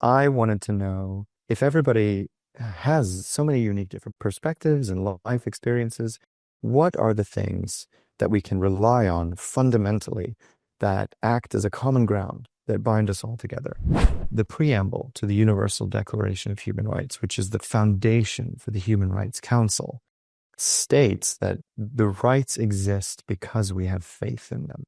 I wanted to know if everybody has so many unique different perspectives and life experiences, what are the things that we can rely on fundamentally that act as a common ground that bind us all together? The preamble to the Universal Declaration of Human Rights, which is the foundation for the Human Rights Council, states that the rights exist because we have faith in them.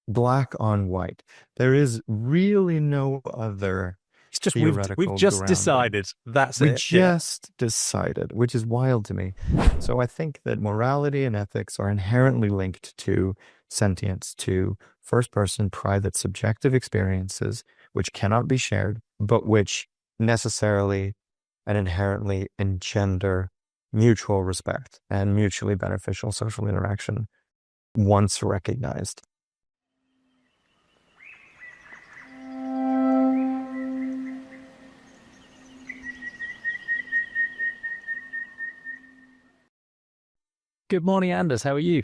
Black on white. There is really no other It's just theoretical we've just grounding. decided. That's We it. just decided, which is wild to me. So I think that morality and ethics are inherently linked to sentience, to first-person, private, subjective experiences, which cannot be shared, but which necessarily and inherently engender mutual respect and mutually beneficial social interaction once recognized. Good morning, Anders. How are you?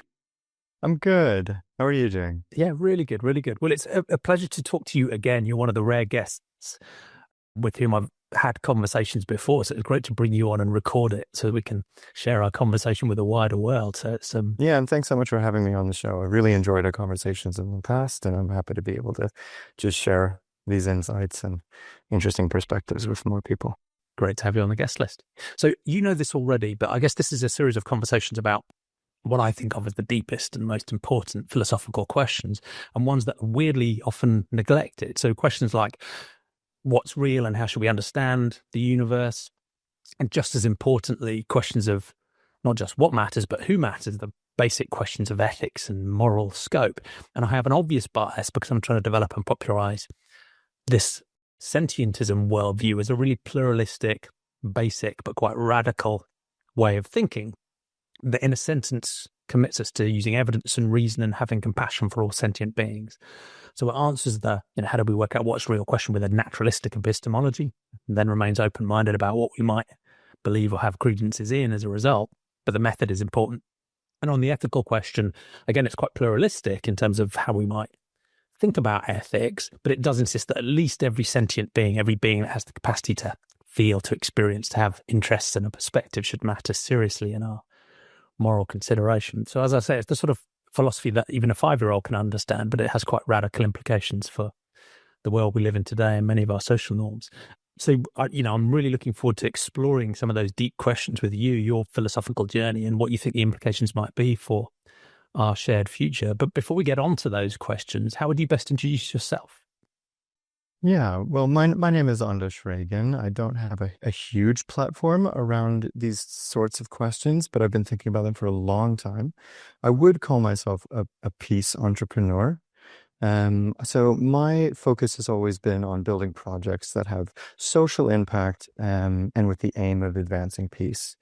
I'm good. How are you doing? Yeah, really good, really good. Well, it's a pleasure to talk to you again. You're one of the rare guests with whom I've had conversations before, so it's great to bring you on and record it so we can share our conversation with the wider world. So it's Yeah, and thanks so much for having me on the show. I really enjoyed our conversations in the past, and I'm happy to be able to just share these insights and interesting perspectives with more people. Great to have you on the guest list. So you know this already, but I guess this is a series of conversations about what I think of as the deepest and most important philosophical questions, and ones that are weirdly often neglected. So questions like, what's real and how should we understand the universe? And just as importantly, questions of not just what matters, but who matters, the basic questions of ethics and moral scope. And I have an obvious bias because I'm trying to develop and popularize this Sentientism worldview as a really pluralistic, basic, but quite radical way of thinking that in a sentence commits us to using evidence and reason and having compassion for all sentient beings. So it answers the, how do we work out what's real question with a naturalistic epistemology, and then remains open-minded about what we might believe or have credences in as a result. But the method is important. And on the ethical question, again, it's quite pluralistic in terms of how we might think about ethics, but it does insist that at least every sentient being, every being that has the capacity to feel, to experience, to have interests and a perspective should matter seriously in our moral consideration. So as I say, it's the sort of philosophy that even a 5-year-old can understand, but it has quite radical implications for the world we live in today and many of our social norms. So, I'm really looking forward to exploring some of those deep questions with you, your philosophical journey, and what you think the implications might be for our shared future. But before we get on to those questions, how would you best introduce yourself? Yeah, well, my name is Anders Reagan. I don't have a huge platform around these sorts of questions, but I've been thinking about them for a long time. I would call myself a peace entrepreneur. So my focus has always been on building projects that have social impact and with the aim of advancing peace.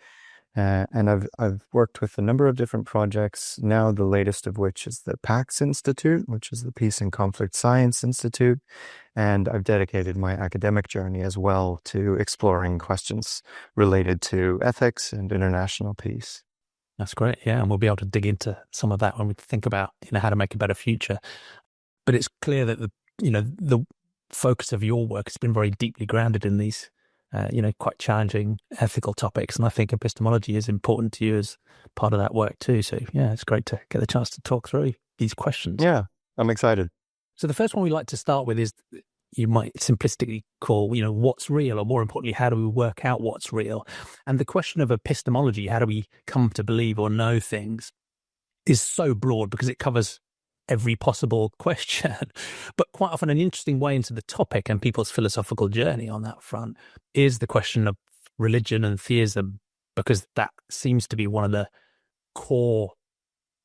And I've worked with a number of different projects, now the latest of which is the PAX Institute, which is the Peace and Conflict Science Institute. And I've dedicated my academic journey as well to exploring questions related to ethics and international peace. That's great. Yeah. And we'll be able to dig into some of that when we think about, how to make a better future. But it's clear that the focus of your work has been very deeply grounded in these quite challenging ethical topics. And I think epistemology is important to you as part of that work too. So yeah, it's great to get the chance to talk through these questions. Yeah, I'm excited. So the first one we like to start with is, you might simplistically call, what's real, or more importantly, how do we work out what's real? And the question of epistemology, how do we come to believe or know things, is so broad because it covers every possible question, but quite often an interesting way into the topic and people's philosophical journey on that front is the question of religion and theism, because that seems to be one of the core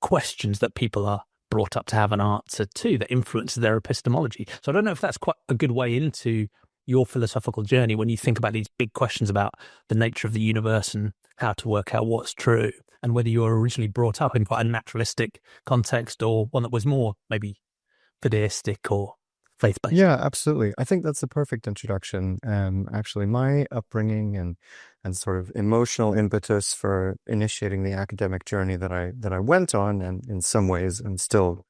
questions that people are brought up to have an answer to that influences their epistemology. So I don't know if that's quite a good way into your philosophical journey when you think about these big questions about the nature of the universe and how to work out what's true, and whether you were originally brought up in quite a naturalistic context or one that was more maybe theistic or faith-based. Yeah, absolutely. I think that's the perfect introduction. Actually, my upbringing and sort of emotional impetus for initiating the academic journey that I went on, and in some ways I'm still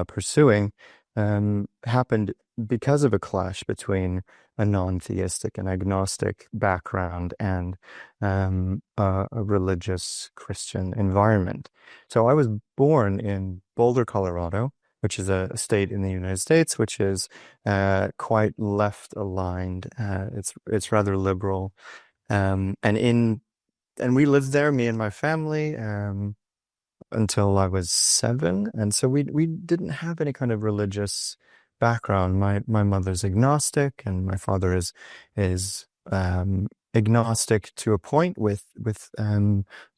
pursuing, happened because of a clash between a non-theistic and agnostic background and a religious Christian environment. So I was born in Boulder, Colorado, which is a state in the United States, which is quite left aligned. It's rather liberal, and we lived there, me and my family, until I was 7, and so we didn't have any kind of religious background. My mother's agnostic, and my father is agnostic to a point with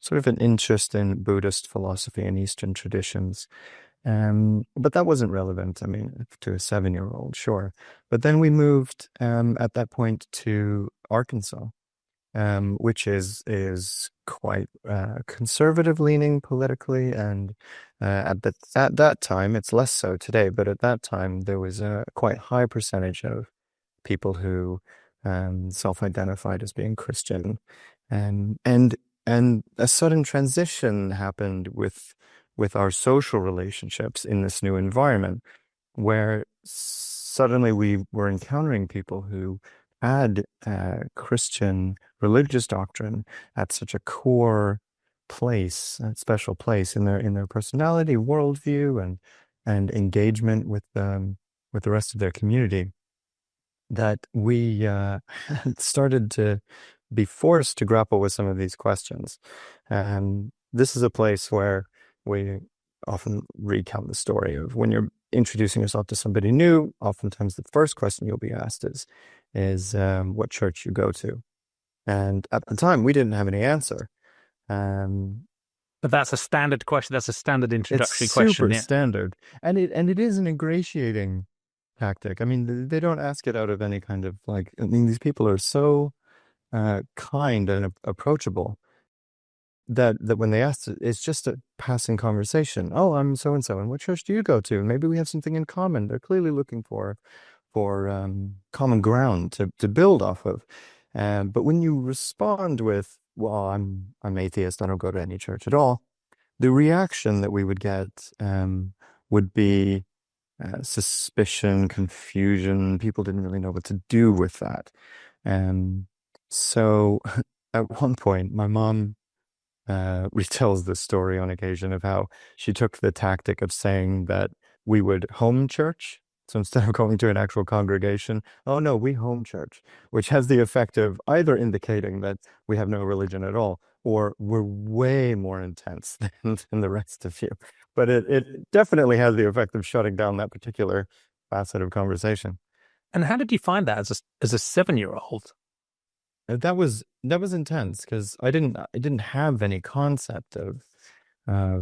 sort of an interest in Buddhist philosophy and Eastern traditions. But that wasn't relevant. I mean, to a 7-year-old, sure. But then we moved at that point to Arkansas, which is quite conservative leaning politically, and at that time, it's less so today, but at that time there was a quite high percentage of people who self-identified as being Christian, and and and a sudden transition happened with our social relationships in this new environment, where suddenly we were encountering people who had Christian religious doctrine at such a core place, a special place in their personality, worldview, and engagement with the rest of their community, that we started to be forced to grapple with some of these questions. And this is a place where we often recount the story of when you're introducing yourself to somebody new. Oftentimes, the first question you'll be asked is what church you go to. And at the time, we didn't have any answer. But that's a standard question. That's a standard introductory It's question. super Yeah. standard, and it is an ingratiating tactic. I mean, they don't ask it out of any kind of like. I mean, these people are so kind and approachable that when they ask it, it's just a passing conversation. Oh, I'm so and so, and what church do you go to? Maybe we have something in common. They're clearly looking for common ground to build off of. But when you respond with, "Well, I'm atheist. I don't go to any church at all," the reaction that we would get would be suspicion, confusion. People didn't really know what to do with that. So at one point, my mom retells this story on occasion of how she took the tactic of saying that we would home church. So instead of going to an actual congregation, oh no, we home church, which has the effect of either indicating that we have no religion at all, or we're way more intense than the rest of you. But it definitely has the effect of shutting down that particular facet of conversation. And how did you find that as a 7-year-old? That was intense because I didn't have any concept of uh,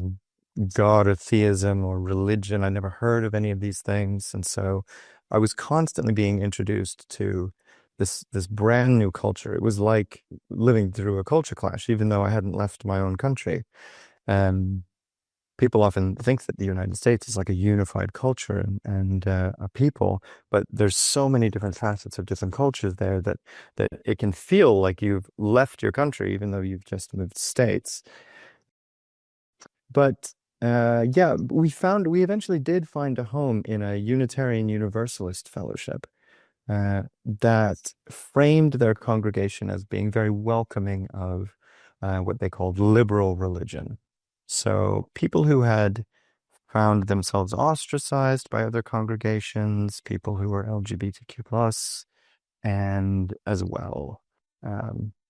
God or theism or religion. I never heard of any of these things, and so I was constantly being introduced to this brand new culture. It was like living through a culture clash, even though I hadn't left my own country. Um, People often think that the United States is like a unified culture and a people, but there's so many different facets of different cultures there that it can feel like you've left your country, even though you've just moved states. But yeah, we eventually did find a home in a Unitarian Universalist fellowship that framed their congregation as being very welcoming of what they called liberal religion. So people who had found themselves ostracized by other congregations, people who were LGBTQ plus, and as well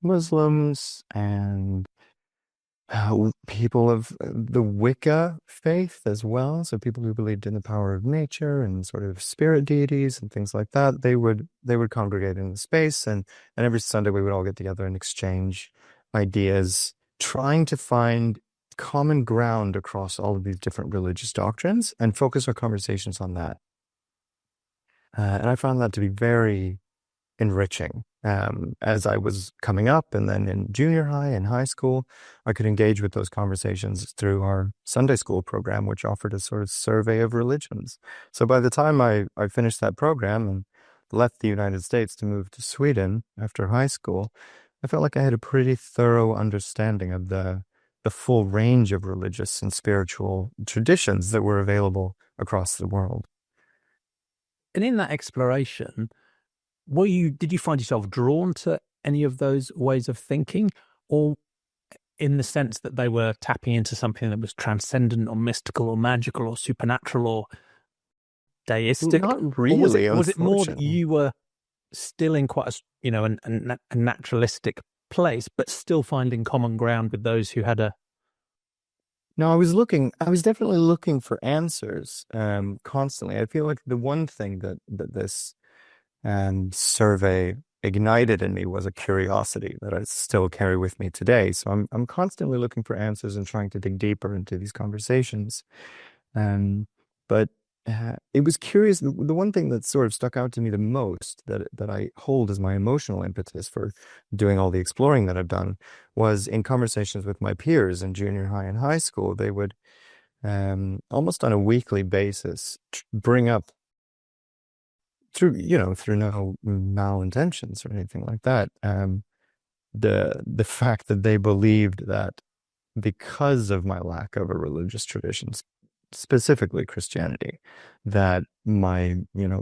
Muslims and people of the Wicca faith as well. So people who believed in the power of nature and sort of spirit deities and things like that. They would congregate in the space, and every Sunday we would all get together and exchange ideas, trying to find common ground across all of these different religious doctrines and focus our conversations on that. And I found that to be very enriching. As I was coming up, and then in junior high and high school, I could engage with those conversations through our Sunday school program, which offered a sort of survey of religions. So by the time I finished that program and left the United States to move to Sweden after high school, I felt like I had a pretty thorough understanding of the full range of religious and spiritual traditions that were available across the world. And in that exploration, did you find yourself drawn to any of those ways of thinking, or in the sense that they were tapping into something that was transcendent or mystical or magical or supernatural or deistic? Not Or was really, it more that unfortunately. you were still in quite a naturalistic place, but still finding common ground with those who had a... No, I was definitely looking for answers, constantly. I feel like the one thing that this survey ignited in me was a curiosity that I still carry with me today. So I'm constantly looking for answers and trying to dig deeper into these conversations. But it was curious. The one thing that sort of stuck out to me the most, that I hold as my emotional impetus for doing all the exploring that I've done, was in conversations with my peers in junior high and high school. They would almost on a weekly basis bring up, through no malintentions or anything like that, the fact that they believed that because of my lack of a religious tradition, specifically Christianity, that my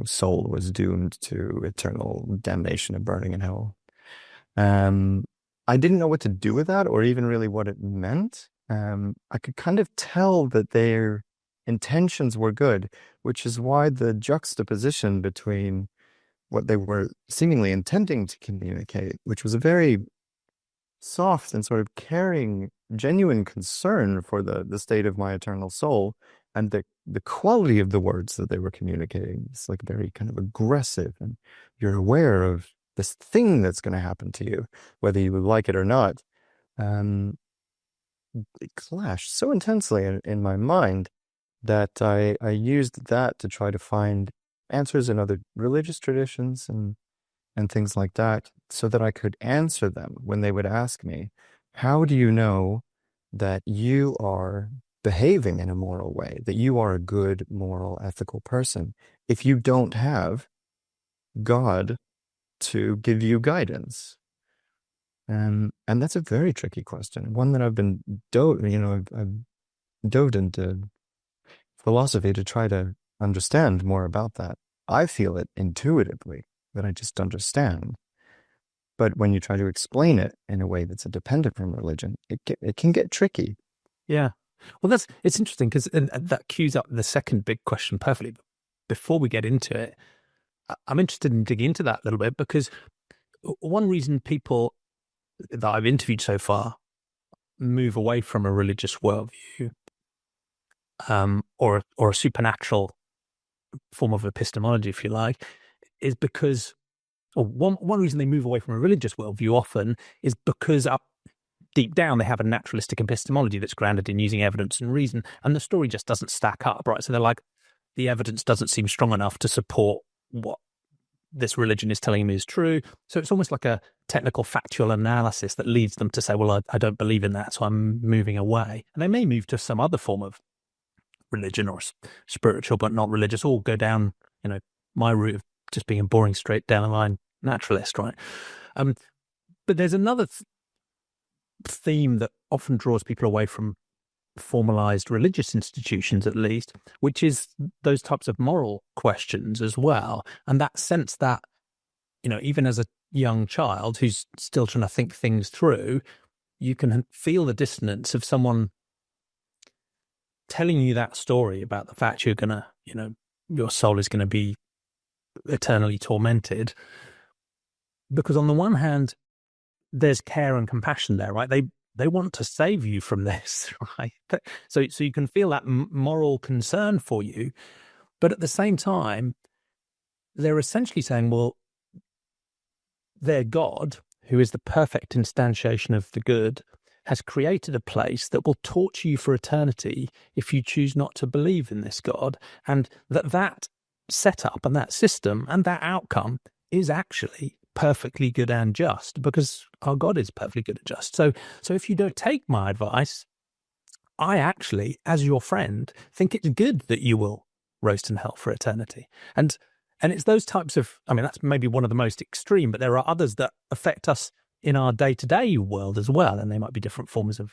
soul was doomed to eternal damnation and burning in hell. Um, I didn't know what to do with that, or even really what it meant. I could kind of tell that their intentions were good, which is why the juxtaposition between what they were seemingly intending to communicate, which was a very soft and sort of caring, genuine concern for the state of my eternal soul, and the quality of the words that they were communicating. It's like very kind of aggressive, and you're aware of this thing that's going to happen to you, whether you like it or not. It clashed so intensely in my mind that I used that to try to find answers in other religious traditions and things like that, so that I could answer them when they would ask me, how do you know that you are behaving in a moral way, that you are a good, moral, ethical person, if you don't have God to give you guidance? And that's a very tricky question, one that I've been I've dove into philosophy to try to understand more about that. I feel it intuitively, that I just understand. But when you try to explain it in a way that's independent from religion, it can get tricky. Yeah. Well, it's interesting because that cues up the second big question perfectly. Before we get into it, I'm interested in digging into that a little bit, because one reason people that I've interviewed so far move away from a religious worldview, or a supernatural form of epistemology, if you like, is because, or one reason they move away from a religious worldview often is because up deep down they have a naturalistic epistemology that's grounded in using evidence and reason, and the story just doesn't stack up, right? So they're like, the evidence doesn't seem strong enough to support what this religion is telling me is true. So it's almost like a technical factual analysis that leads them to say, well, I don't believe in that, so I'm moving away. And they may move to some other form of religion or spiritual but not religious, or go down my route of just being a boring straight down the line naturalist, right? But there's another theme that often draws people away from formalized religious institutions, at least, which is those types of moral questions as well, and that sense that even as a young child who's still trying to think things through, you can feel the dissonance of someone telling you that story about the fact you're gonna, your soul is going to be eternally tormented, because on the one hand there's care and compassion there, right? They want to save you from this, right? So you can feel that moral concern for you, but at the same time they're essentially saying, well, their God, who is the perfect instantiation of the good, has created a place that will torture you for eternity if you choose not to believe in this God, and that setup and that system and that outcome is actually perfectly good and just, because our God is perfectly good and just. So if you don't take my advice, I actually, as your friend, think it's good that you will roast in hell for eternity. And it's those types of, that's maybe one of the most extreme, but there are others that affect us in our day-to-day world as well. And they might be different forms of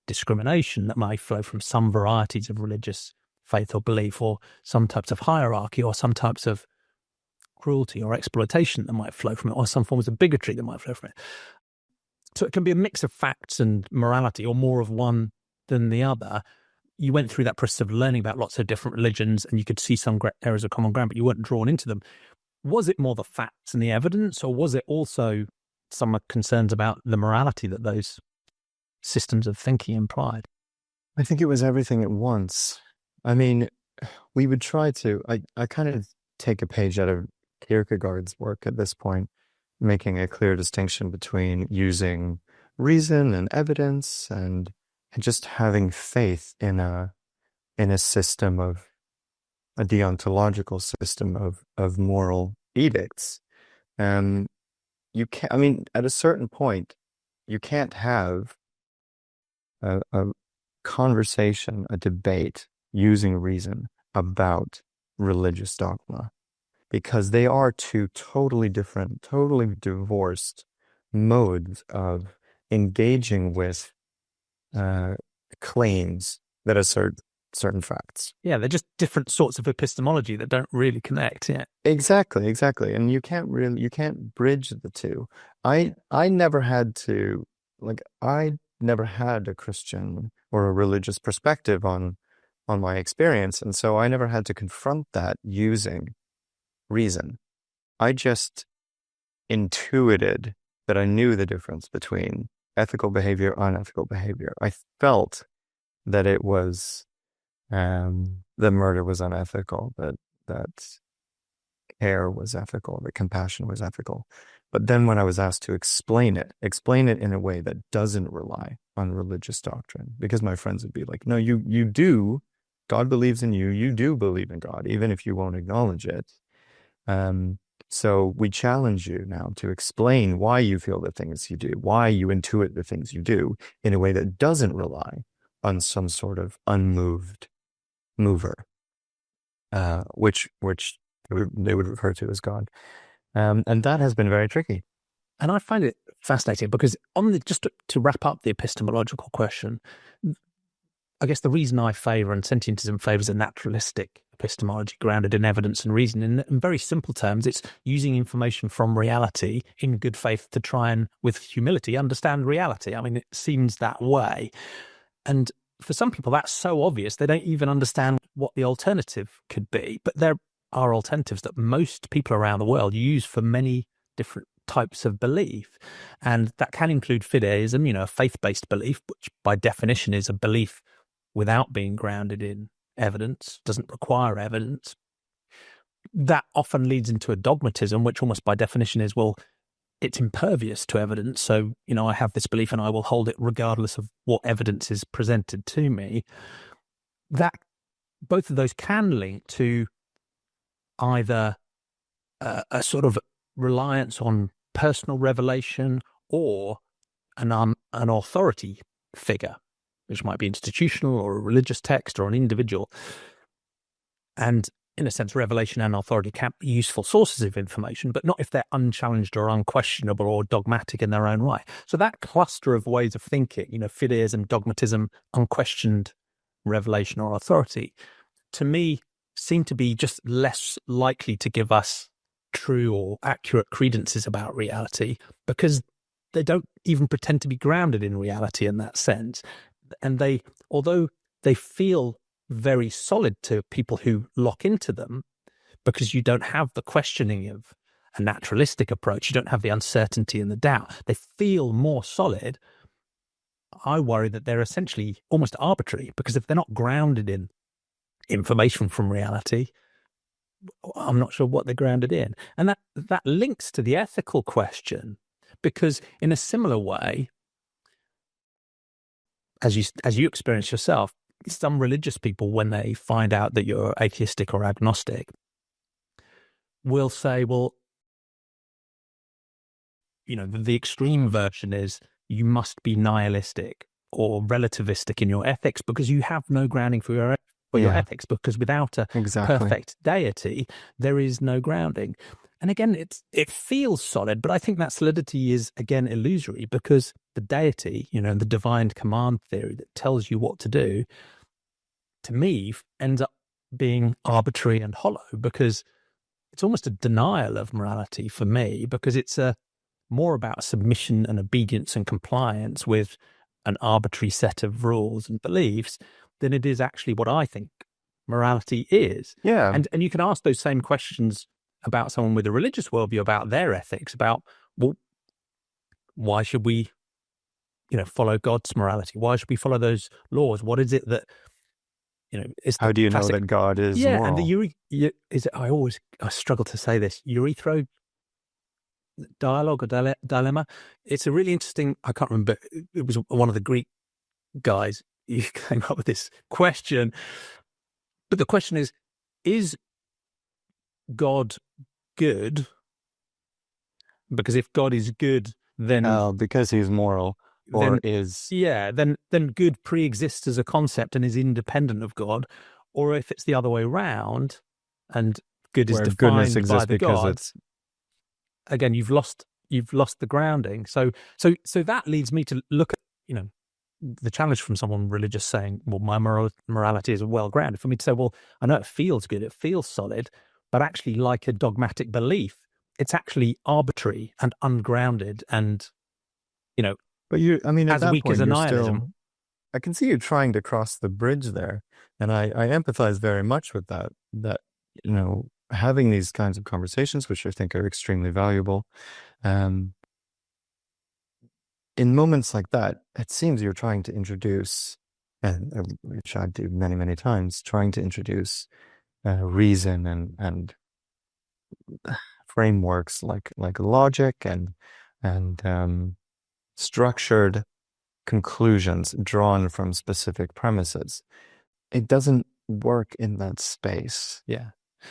discrimination that might flow from some varieties of religious faith or belief, or some types of hierarchy, or some types of cruelty or exploitation that might flow from it, or some forms of bigotry that might flow from it. So it can be a mix of facts and morality, or more of one than the other. You went through that process of learning about lots of different religions, and you could see some areas of common ground, but you weren't drawn into them. Was it more the facts and the evidence, or was it also some concerns about the morality that those systems of thinking implied? I think it was everything at once. I mean, we would try to, I kind of take a page out of Kierkegaard's work at this point, making a clear distinction between using reason and evidence and just having faith in a system of a deontological system of moral edicts. You can't, I mean, at a certain point, you can't have a conversation, a debate using reason about religious dogma, because they are two totally different, totally divorced modes of engaging with claims that assert certain facts. Yeah, they're just different sorts of epistemology that don't really connect. Yeah, exactly. And you can't bridge the two. I never had a Christian or a religious perspective on my experience, and so I never had to confront that using reason. I just intuited that I knew the difference between ethical behavior, unethical behavior. I felt that it was the murder was unethical, that care was ethical, that compassion was ethical. But then when I was asked to explain it in a way that doesn't rely on religious doctrine, because my friends would be like, no, you do, God believes in you, you do believe in God, even if you won't acknowledge it. So we challenge you now to explain why you feel the things you do, why you intuit the things you do in a way that doesn't rely on some sort of unmoved mover, which they would refer to as God. And that has been very tricky. And I find it fascinating because just to wrap up the epistemological question, I guess the reason I favour and Sentientism favours a naturalistic epistemology grounded in evidence and reason, in very simple terms, it's using information from reality in good faith to try and, with humility, understand reality. I mean, it seems that way. And for some people, that's so obvious, they don't even understand what the alternative could be. But there are alternatives that most people around the world use for many different types of belief. And that can include fideism, a faith-based belief, which by definition is a belief without being grounded in evidence, doesn't require evidence. That often leads into a dogmatism, which almost by definition is, well, it's impervious to evidence. So, I have this belief and I will hold it regardless of what evidence is presented to me. That both of those can link to either a sort of reliance on personal revelation or an authority figure, which might be institutional or a religious text or an individual. And in a sense, revelation and authority can be useful sources of information, but not if they're unchallenged or unquestionable or dogmatic in their own right. So that cluster of ways of thinking, fideism, dogmatism, unquestioned revelation or authority, to me, seem to be just less likely to give us true or accurate credences about reality, because they don't even pretend to be grounded in reality in that sense. And although they feel very solid to people who lock into them, because you don't have the questioning of a naturalistic approach, you don't have the uncertainty and the doubt, they feel more solid. I worry that they're essentially almost arbitrary, because if they're not grounded in information from reality, I'm not sure what they're grounded in. And that links to the ethical question, because in a similar way, as you experience yourself, some religious people, when they find out that you're atheistic or agnostic, will say, well, the extreme version is you must be nihilistic or relativistic in your ethics because you have no grounding for your ethics, because without a perfect deity, there is no grounding. And again, it feels solid, but I think that solidity is, again, illusory, because the deity, the divine command theory that tells you what to do, to me, ends up being arbitrary and hollow, because it's almost a denial of morality for me, because it's more about submission and obedience and compliance with an arbitrary set of rules and beliefs than it is actually what I think morality is. Yeah. And you can ask those same questions about someone with a religious worldview, about their ethics, about, well, why should we, follow God's morality? Why should we follow those laws? What is it that, it's How the do you know classic, that God is yeah, and moral? I struggle to say this, urethro dialogue or dilemma. It's a really interesting, I can't remember, it was one of the Greek guys who came up with this question. But the question is God good? Because if God is good, then Because he's moral, or is... yeah, then good pre-exists as a concept and is independent of God. Or if it's the other way around, and good is where goodness defined by exists the because God, it's... again, you've lost the grounding. So that leads me to look at, the challenge from someone religious saying, well, my morality is well grounded, for me to say, well, I know it feels good, it feels solid, but actually, like a dogmatic belief, it's actually arbitrary and ungrounded and, But at as that weak as point, a you're nihilism. still... I can see you trying to cross the bridge there. And I empathize very much with that, having these kinds of conversations, which I think are extremely valuable. In moments like that, it seems you're trying to introduce, and which I do many, many times, trying to introduce reason and frameworks like logic and structured conclusions drawn from specific premises. It doesn't work in that space. Yeah.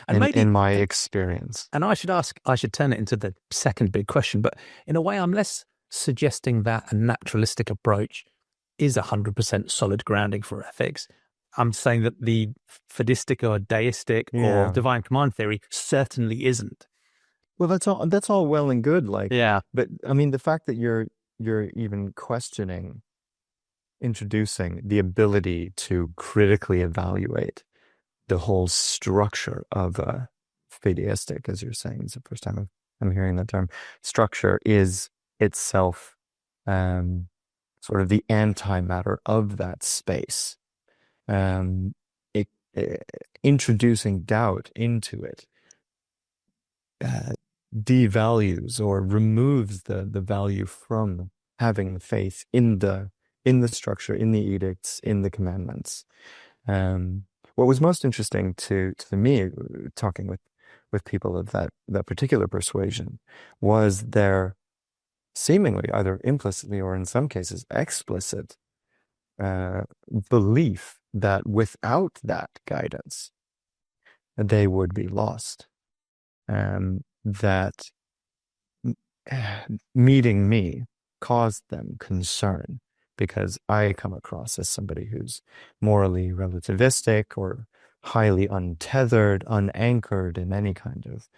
And maybe in my experience. And I should turn it into the second big question, but in a way, I'm less suggesting that a naturalistic approach is 100% solid grounding for ethics. I'm saying that the fideistic or deistic or divine command theory certainly isn't. Well, that's all well and good, yeah. But the fact that you're even questioning, introducing the ability to critically evaluate the whole structure of a fideistic, as you're saying, it's the first time I'm hearing that term. Structure is itself sort of the antimatter of that space. Introducing doubt into it devalues or removes the value from having faith in the structure, in the edicts, in the commandments. What was most interesting to me, talking with people of that particular persuasion, was their seemingly either implicitly or in some cases explicit belief that without that guidance, they would be lost. That meeting me caused them concern, because I come across as somebody who's morally relativistic or highly untethered, unanchored in any kind of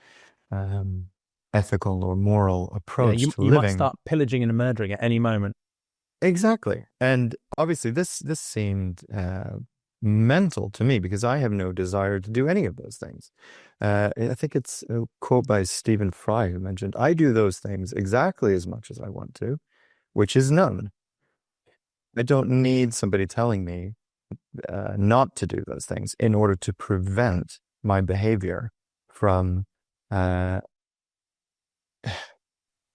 ethical or moral approach to living. You might start pillaging and murdering at any moment. Exactly. And obviously this seemed mental to me, because I have no desire to do any of those things. I think it's a quote by Stephen Fry who mentioned, I do those things exactly as much as I want to, which is none. I don't need somebody telling me not to do those things in order to prevent my behavior from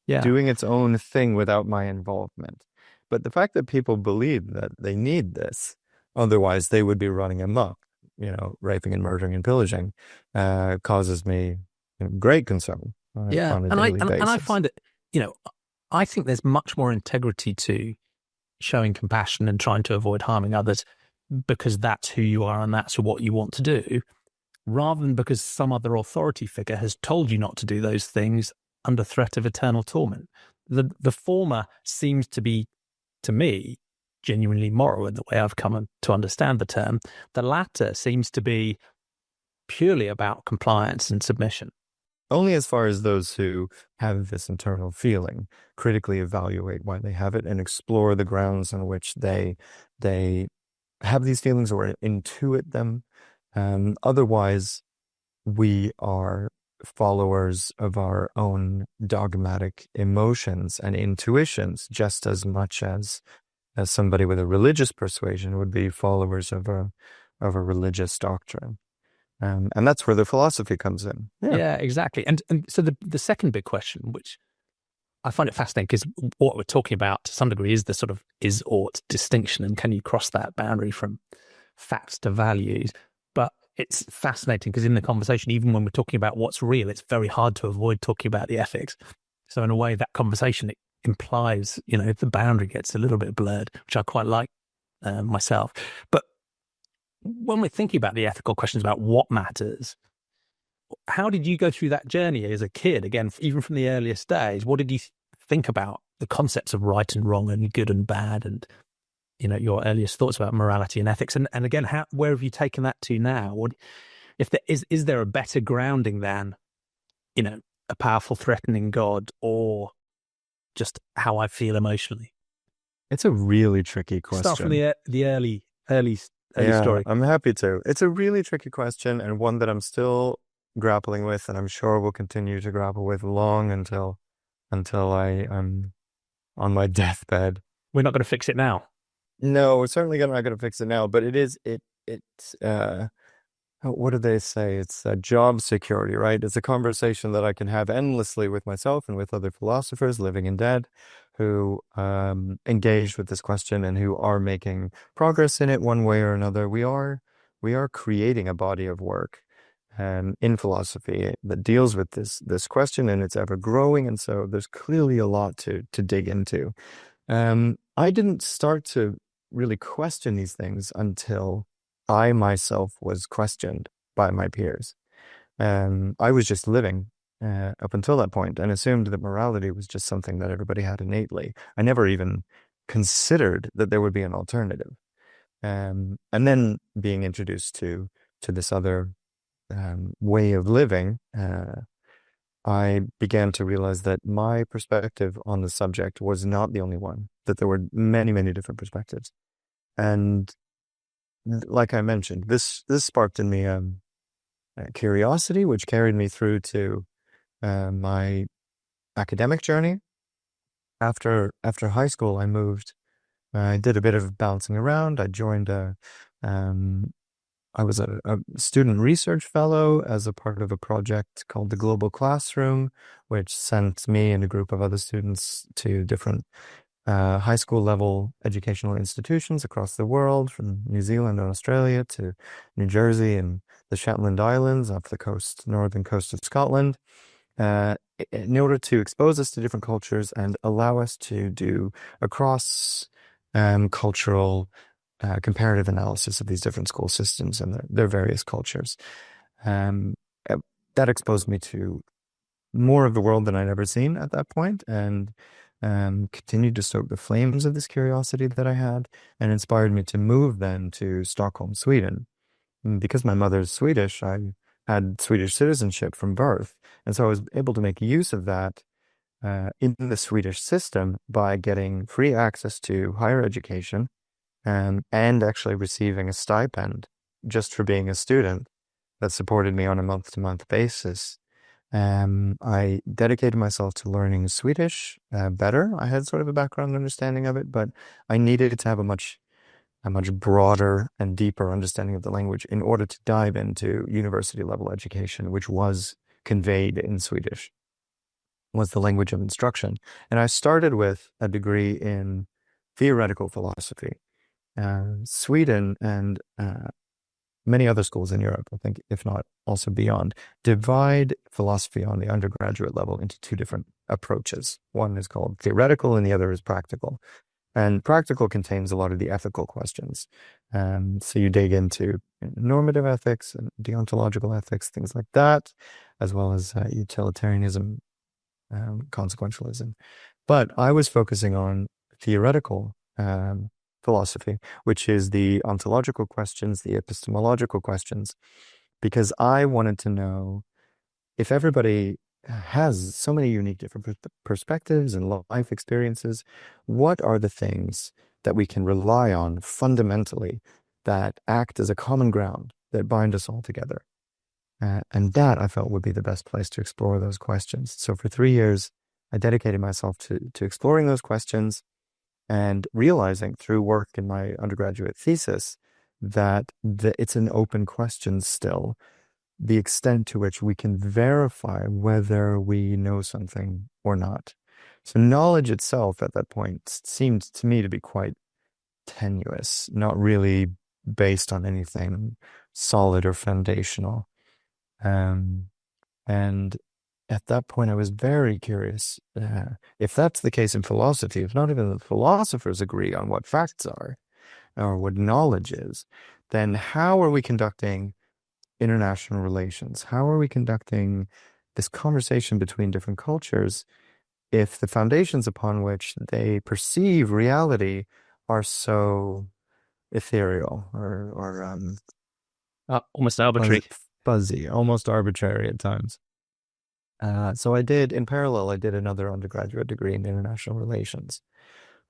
doing its own thing without my involvement. But the fact that people believe that they need this, otherwise they would be running amok, raping and murdering and pillaging, causes me great concern on a daily basis. And I find it, I think there's much more integrity to showing compassion and trying to avoid harming others because that's who you are and that's what you want to do, rather than because some other authority figure has told you not to do those things under threat of eternal torment. The former seems to be, to me, genuinely moral in the way I've come to understand the term. The latter seems to be purely about compliance and submission. Only as far as those who have this internal feeling critically evaluate why they have it and explore the grounds on which they have these feelings or intuit them. Otherwise, we are followers of our own dogmatic emotions and intuitions just as much as somebody with a religious persuasion would be followers of a religious doctrine. And that's where the philosophy comes in. Yeah. Yeah, exactly. And so the second big question, which I find it fascinating, because what we're talking about to some degree is the sort of is ought distinction, and can you cross that boundary from facts to values? But it's fascinating because in the conversation, even when we're talking about what's real, it's very hard to avoid talking about the ethics. So in a way, that conversation, it implies, the boundary gets a little bit blurred, which I quite like myself. But when we're thinking about the ethical questions about what matters, how did you go through that journey as a kid? Again, even from the earliest days, what did you think about the concepts of right and wrong and good and bad, and your earliest thoughts about morality and ethics? And again, where have you taken that to now? What if there is there a better grounding than a powerful, threatening God, or just how I feel emotionally? It's a really tricky question. Start from the early yeah, story. I'm happy to. It's a really tricky question, and one that I'm still grappling with, and I'm sure will continue to grapple with long until I'm on my deathbed. We're not going to fix it now. No, we're certainly not going to fix it now, but it's what do they say? It's job security, right? It's a conversation that I can have endlessly with myself and with other philosophers, living and dead, who engage with this question and who are making progress in it one way or another. We are creating a body of work in philosophy that deals with this question, and it's ever growing. And so there's clearly a lot to dig into. I didn't start to really question these things until I myself was questioned by my peers. I was just living up until that point and assumed that morality was just something that everybody had innately. I never even considered that there would be an alternative. And then being introduced to this other way of living, I began to realize that my perspective on the subject was not the only one, that there were many, many different perspectives. And like I mentioned, this sparked in me a curiosity, which carried me through to my academic journey. After high school, I moved. I did a bit of bouncing around. I joined I was a student research fellow as a part of a project called the Global Classroom, which sent me and a group of other students to different high school level educational institutions across the world, from New Zealand and Australia to New Jersey and the Shetland Islands, up the northern coast of Scotland, in order to expose us to different cultures and allow us to do a cross cultural comparative analysis of these different school systems and their various cultures. That exposed me to more of the world than I'd ever seen at that point, and continued to stoke the flames of this curiosity that I had, and inspired me to move then to Stockholm, Sweden. And because my mother's Swedish, I had Swedish citizenship from birth, and so I was able to make use of that in the Swedish system by getting free access to higher education, and actually receiving a stipend just for being a student that supported me on a month-to-month basis. I dedicated myself to learning Swedish better. I had sort of a background understanding of it, but I needed to have a much broader and deeper understanding of the language in order to dive into university level education, which was conveyed in Swedish, was the language of instruction. And I started with a degree in theoretical philosophy. Sweden and many other schools in Europe, I think, if not also beyond, divide philosophy on the undergraduate level into two different approaches. One is called theoretical and the other is practical. And practical contains a lot of the ethical questions. So you dig into normative ethics and deontological ethics, things like that, as well as utilitarianism, consequentialism. But I was focusing on theoretical philosophy, which is the ontological questions, the epistemological questions, because I wanted to know, if everybody has so many unique different perspectives and life experiences, what are the things that we can rely on fundamentally that act as a common ground that bind us all together? And that I felt would be the best place to explore those questions. So for 3 years, I dedicated myself to exploring those questions and realizing through work in my undergraduate thesis that it's an open question still, the extent to which we can verify whether we know something or not. So knowledge itself at that point seemed to me to be quite tenuous, not really based on anything solid or foundational. Um, and at that point, I was very curious if that's the case in philosophy, if not even the philosophers agree on what facts are or what knowledge is, then how are we conducting international relations? How are we conducting this conversation between different cultures if the foundations upon which they perceive reality are so ethereal Almost arbitrary. fuzzy, almost arbitrary at times? So in parallel, I did another undergraduate degree in international relations,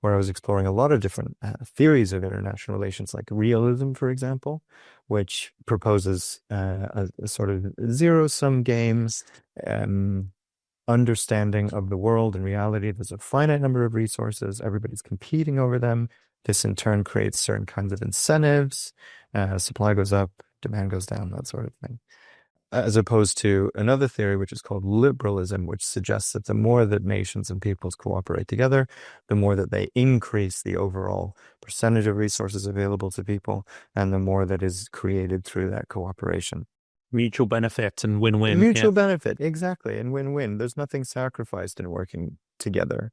where I was exploring a lot of different theories of international relations, like realism, for example, which proposes a sort of zero-sum game understanding of the world and reality. There's a finite number of resources. Everybody's competing over them. This in turn creates certain kinds of incentives. Supply goes up, demand goes down, that sort of thing. As opposed to another theory, which is called liberalism, which suggests that the more that nations and peoples cooperate together, the more that they increase the overall percentage of resources available to people, and the more that is created through that cooperation. Mutual benefit and win-win. Mutual benefit, exactly, and win-win. There's nothing sacrificed in working together,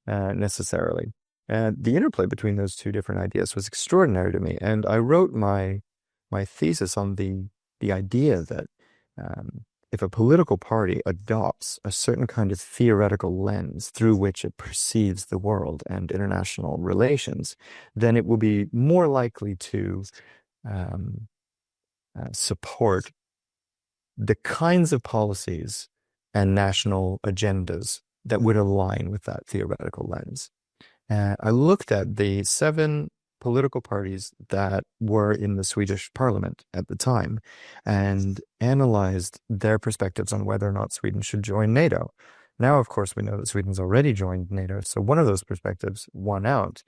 necessarily. And the interplay between those two different ideas was extraordinary to me. And I wrote my thesis on the idea that if a political party adopts a certain kind of theoretical lens through which it perceives the world and international relations, then it will be more likely to support the kinds of policies and national agendas that would align with that theoretical lens. I looked at the 7 political parties that were in the Swedish parliament at the time and analyzed their perspectives on whether or not Sweden should join NATO. Now, of course, we know that Sweden's already joined NATO, so one of those perspectives won out.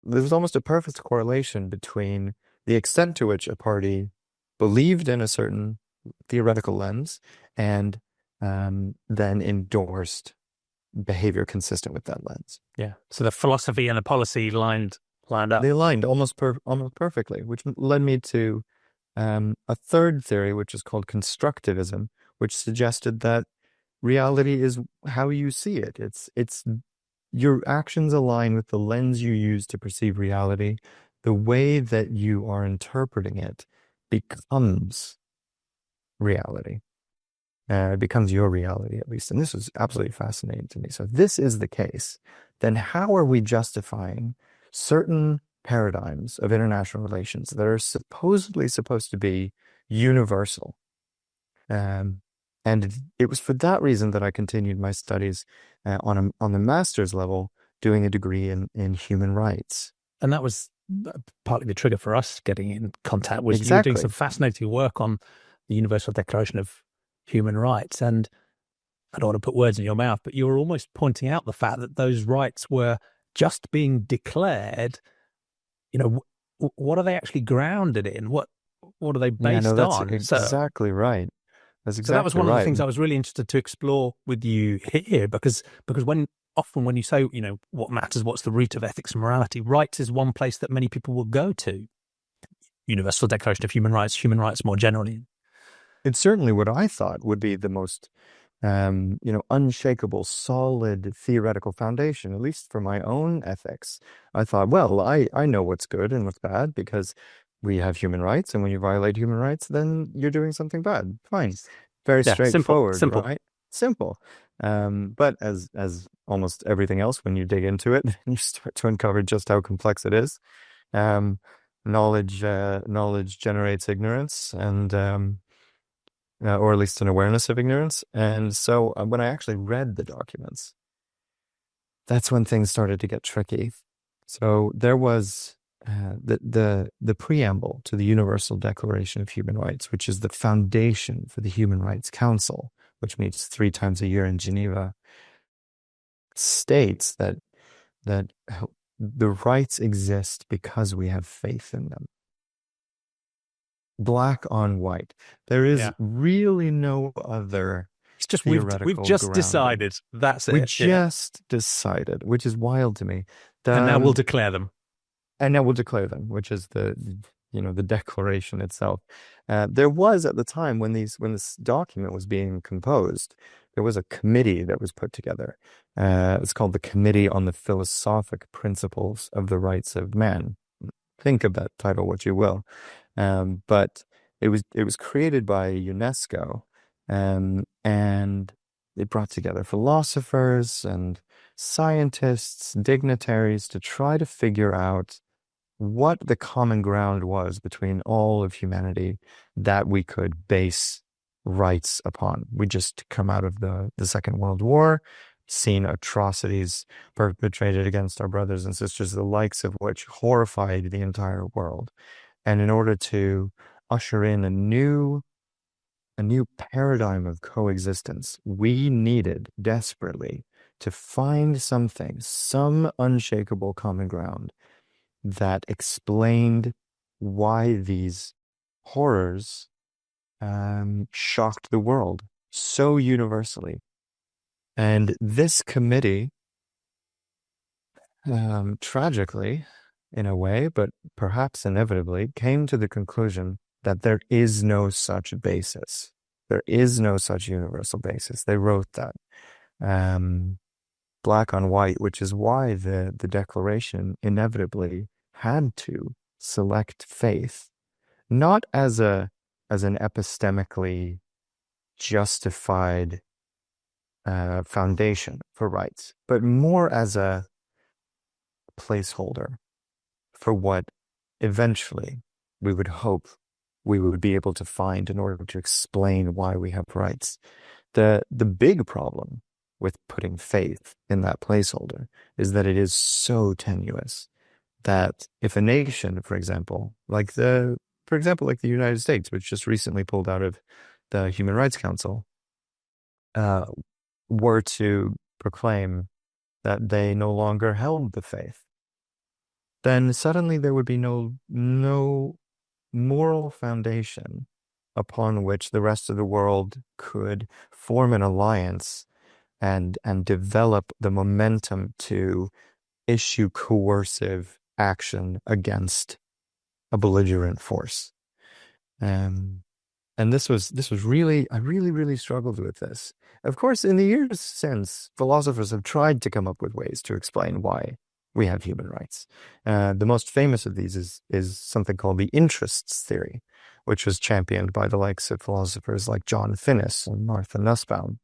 There was almost a perfect correlation between the extent to which a party believed in a certain theoretical lens and then endorsed behavior consistent with that lens. Yeah. So the philosophy and the policy lined up. They aligned almost perfectly, which led me to a third theory, which is called constructivism, which suggested that reality is how you see it. It's your actions align with the lens you use to perceive reality. The way that you are interpreting it becomes reality. It becomes your reality, at least. And this was absolutely fascinating to me. So if this is the case, then how are we justifying certain paradigms of international relations that are supposedly supposed to be universal? And it was for that reason that I continued my studies on the master's level, doing a degree in human rights. And that was partly the trigger for us getting in contact, was Exactly. you were doing some fascinating work on the Universal Declaration of Human Rights. And I don't want to put words in your mouth, but you were almost pointing out the fact that those rights were just being declared. What are they actually grounded in? What are they based on? That's exactly right. That's exactly so that was one right. of the things I was really interested to explore with you here, because often when you say, what matters, what's the root of ethics and morality, rights is one place that many people will go to. Universal Declaration of Human rights more generally. It's certainly what I thought would be the most, unshakable, solid theoretical foundation, at least for my own ethics. I thought, well, I know what's good and what's bad because we have human rights, and when you violate human rights, then you're doing something bad. Fine. Very straightforward, simple. right? Simple. But as almost everything else, when you dig into it, you start to uncover just how complex it is. Knowledge generates ignorance, and or at least an awareness of ignorance. And so when I actually read the documents, that's when things started to get tricky. So there was the preamble to the Universal Declaration of Human Rights, which is the foundation for the Human Rights Council, which meets 3 times a year in Geneva, states that the rights exist because we have faith in them. Black on white. There is really no other It's just we've theoretical just grounding. decided. That's it. We just decided, which is wild to me. And now we'll declare them. And now we'll declare them, which is the declaration itself. There was at the time when this document was being composed, there was a committee that was put together. It's called the Committee on the Philosophic Principles of the Rights of Man. Think of that title what you will. But it was created by UNESCO, and it brought together philosophers and scientists, dignitaries, to try to figure out what the common ground was between all of humanity that we could base rights upon. We just come out of the Second World War, seen atrocities perpetrated against our brothers and sisters, the likes of which horrified the entire world. And in order to usher in a new paradigm of coexistence, we needed desperately to find something, some unshakable common ground that explained why these horrors shocked the world so universally. And this committee, tragically, in a way, but perhaps inevitably, came to the conclusion that there is no such basis. There is no such universal basis. They wrote that. Black on white, which is why the Declaration inevitably had to select faith, not as an epistemically justified foundation for rights, but more as a placeholder for what eventually we would hope we would be able to find in order to explain why we have rights. The big problem with putting faith in that placeholder is that it is so tenuous that if a nation, for example, like the United States, which just recently pulled out of the Human Rights Council, were to proclaim that they no longer held the faith, then suddenly there would be no moral foundation upon which the rest of the world could form an alliance and develop the momentum to issue coercive action against a belligerent force. And this was really, I really struggled with this. Of course, in the years since, philosophers have tried to come up with ways to explain why we have human rights. The most famous of these is something called the interests theory, which was championed by the likes of philosophers like John Finnis and Martha Nussbaum.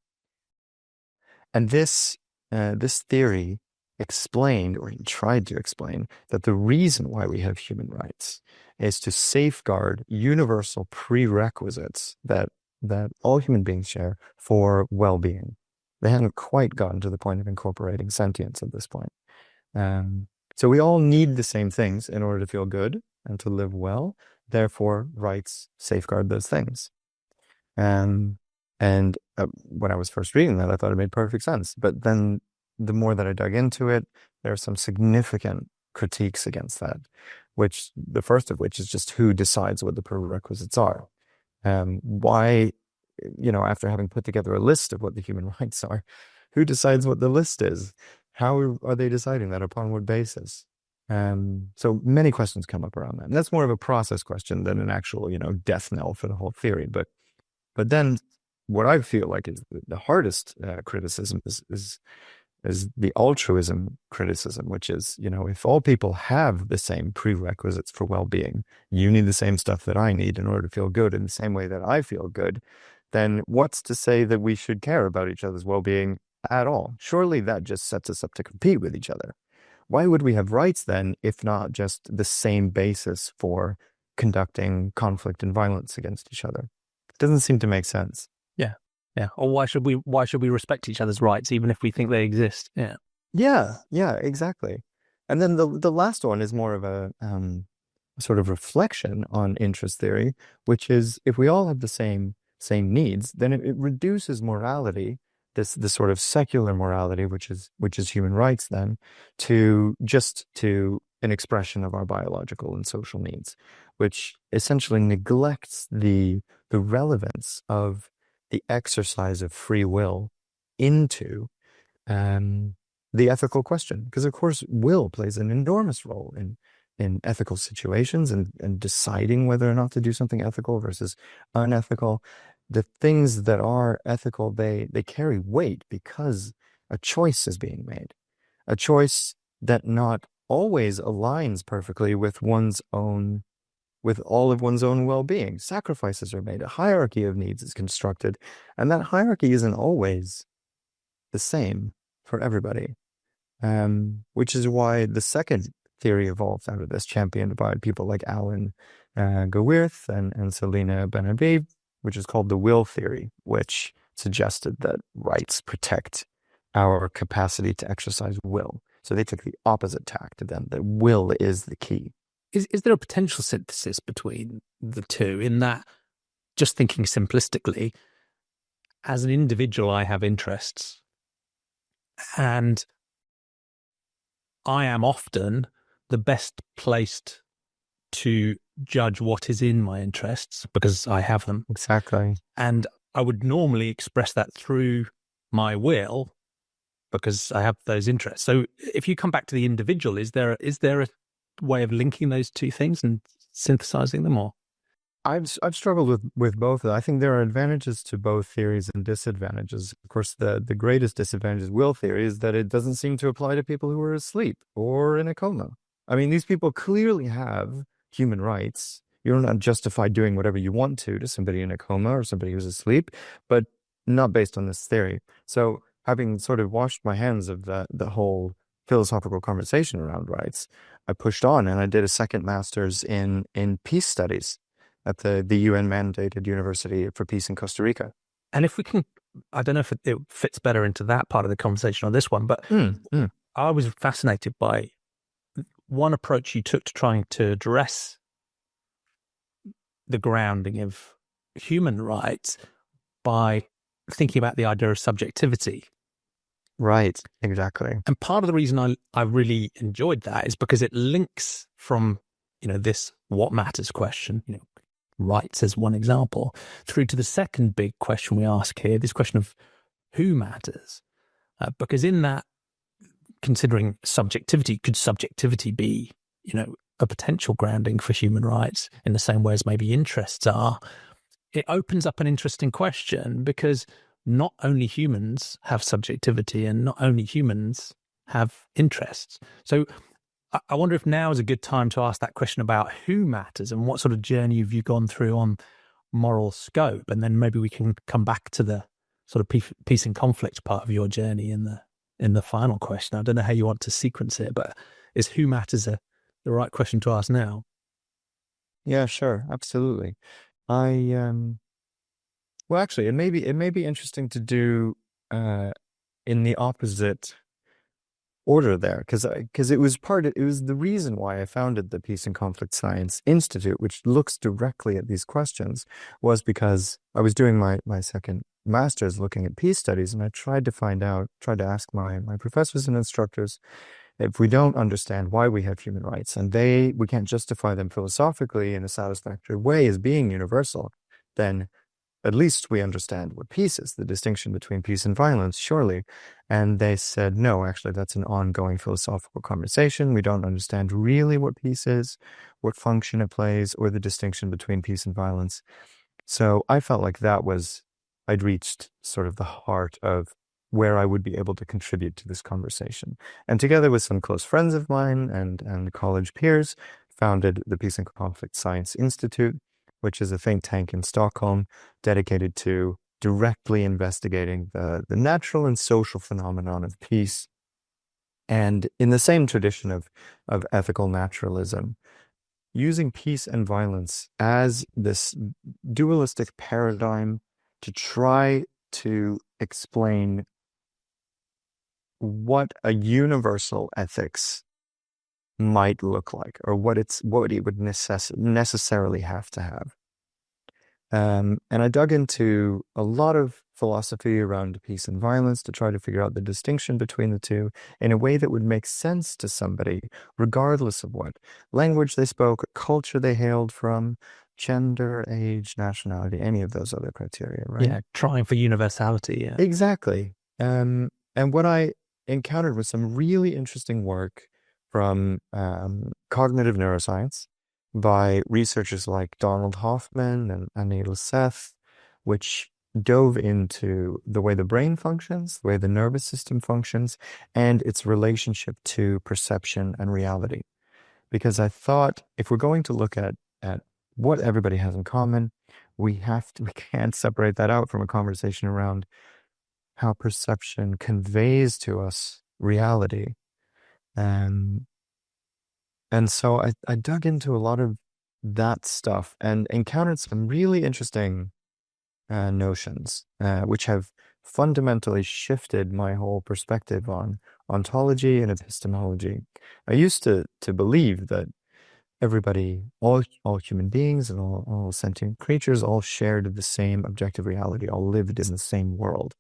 And this theory explained, or tried to explain, that the reason why we have human rights is to safeguard universal prerequisites that all human beings share for well-being. They hadn't quite gotten to the point of incorporating sentience at this point. So we all need the same things in order to feel good and to live well. Therefore, rights safeguard those things. And when I was first reading that, I thought it made perfect sense. But then the more that I dug into it, there are some significant critiques against that, which the first of which is just who decides what the prerequisites are. Why, after having put together a list of what the human rights are, who decides what the list is? How are they deciding that? Upon what basis? So many questions come up around that. And that's more of a process question than an actual, death knell for the whole theory. But then what I feel like is the hardest criticism is the altruism criticism, which is, if all people have the same prerequisites for well-being, you need the same stuff that I need in order to feel good in the same way that I feel good, then what's to say that we should care about each other's well-being at all? Surely that just sets us up to compete with each other. Why would we have rights then, if not just the same basis for conducting conflict and violence against each other? It doesn't seem to make sense. Yeah. Or why should we respect each other's rights, even if we think they exist? Yeah. Yeah, exactly. And then the last one is more of a sort of reflection on interest theory, which is if we all have the same needs, then it reduces morality, this sort of secular morality, which is human rights, then to an expression of our biological and social needs, which essentially neglects the relevance of the exercise of free will into um, the ethical question. Because of course, will plays an enormous role in ethical situations and deciding whether or not to do something ethical versus unethical. The things that are ethical, they carry weight because a choice is being made, a choice that not always aligns perfectly with with all of one's own well-being. Sacrifices are made, a hierarchy of needs is constructed, and that hierarchy isn't always the same for everybody. Which is why the second theory evolved out of this, championed by people like Alan Gewirth and Selina Benavides, which is called the will theory, which suggested that rights protect our capacity to exercise will. So they took the opposite tack to them, that will is the key. Is there a potential synthesis between the two in that, just thinking simplistically, as an individual, I have interests, and I am often the best placed to judge what is in my interests because I have them. Exactly. And I would normally express that through my will because I have those interests. So if you come back to the individual, is there a way of linking those two things and synthesizing them, or? I've struggled with both. I think there are advantages to both theories and disadvantages. Of course, the greatest disadvantage of will theory is that it doesn't seem to apply to people who are asleep or in a coma. I mean, these people clearly have human rights. You're not justified doing whatever you want to somebody in a coma or somebody who's asleep, but not based on this theory. So having sort of washed my hands of the whole philosophical conversation around rights, I pushed on and I did a second master's in peace studies at the UN mandated University for Peace in Costa Rica. And if we can, I don't know if it fits better into that part of the conversation or this one, but I was fascinated by one approach you took to trying to address the grounding of human rights by thinking about the idea of subjectivity. Right, exactly. And part of the reason I really enjoyed that is because it links from, this what matters question, rights as one example, through to the second big question we ask here, this question of who matters. Because in that, considering subjectivity, could subjectivity be, a potential grounding for human rights in the same way as maybe interests are? It opens up an interesting question because not only humans have subjectivity and not only humans have interests. So I wonder if now is a good time to ask that question about who matters and what sort of journey have you gone through on moral scope, and then maybe we can come back to the sort of peace and conflict part of your journey in the final question. I don't know how you want to sequence it, but is who matters the right question to ask now? Yeah, sure, absolutely. Well, actually, it may be interesting to do in the opposite order there, because it was the reason why I founded the Peace and Conflict Science Institute, which looks directly at these questions, was because I was doing my second master's looking at peace studies, and I tried to ask my professors and instructors, if we don't understand why we have human rights and we can't justify them philosophically in a satisfactory way as being universal, then at least we understand what peace is, the distinction between peace and violence, surely. And they said, no, actually, that's an ongoing philosophical conversation. We don't understand really what peace is, what function it plays, or the distinction between peace and violence. So I felt like I'd reached sort of the heart of where I would be able to contribute to this conversation. And together with some close friends of mine and college peers, founded the Peace and Conflict Science Institute, which is a think tank in Stockholm dedicated to directly investigating the natural and social phenomenon of peace. And in the same tradition of ethical naturalism, using peace and violence as this dualistic paradigm to try to explain what a universal ethics might look like, or what it would necessarily have to have. And I dug into a lot of philosophy around peace and violence to try to figure out the distinction between the two in a way that would make sense to somebody, regardless of what language they spoke, culture they hailed from, gender, age, nationality, any of those other criteria, right? Yeah, trying for universality. Yeah. Exactly. And what I encountered was some really interesting work from cognitive neuroscience by researchers like Donald Hoffman and Anil Seth, which dove into the way the brain functions, the way the nervous system functions, and its relationship to perception and reality. Because I thought if we're going to look at what everybody has in common, we can't separate that out from a conversation around how perception conveys to us reality. And so I dug into a lot of that stuff and encountered some really interesting notions, which have fundamentally shifted my whole perspective on ontology and epistemology. I used to believe that everybody, all human beings and all sentient creatures all shared the same objective reality, all lived in the same world.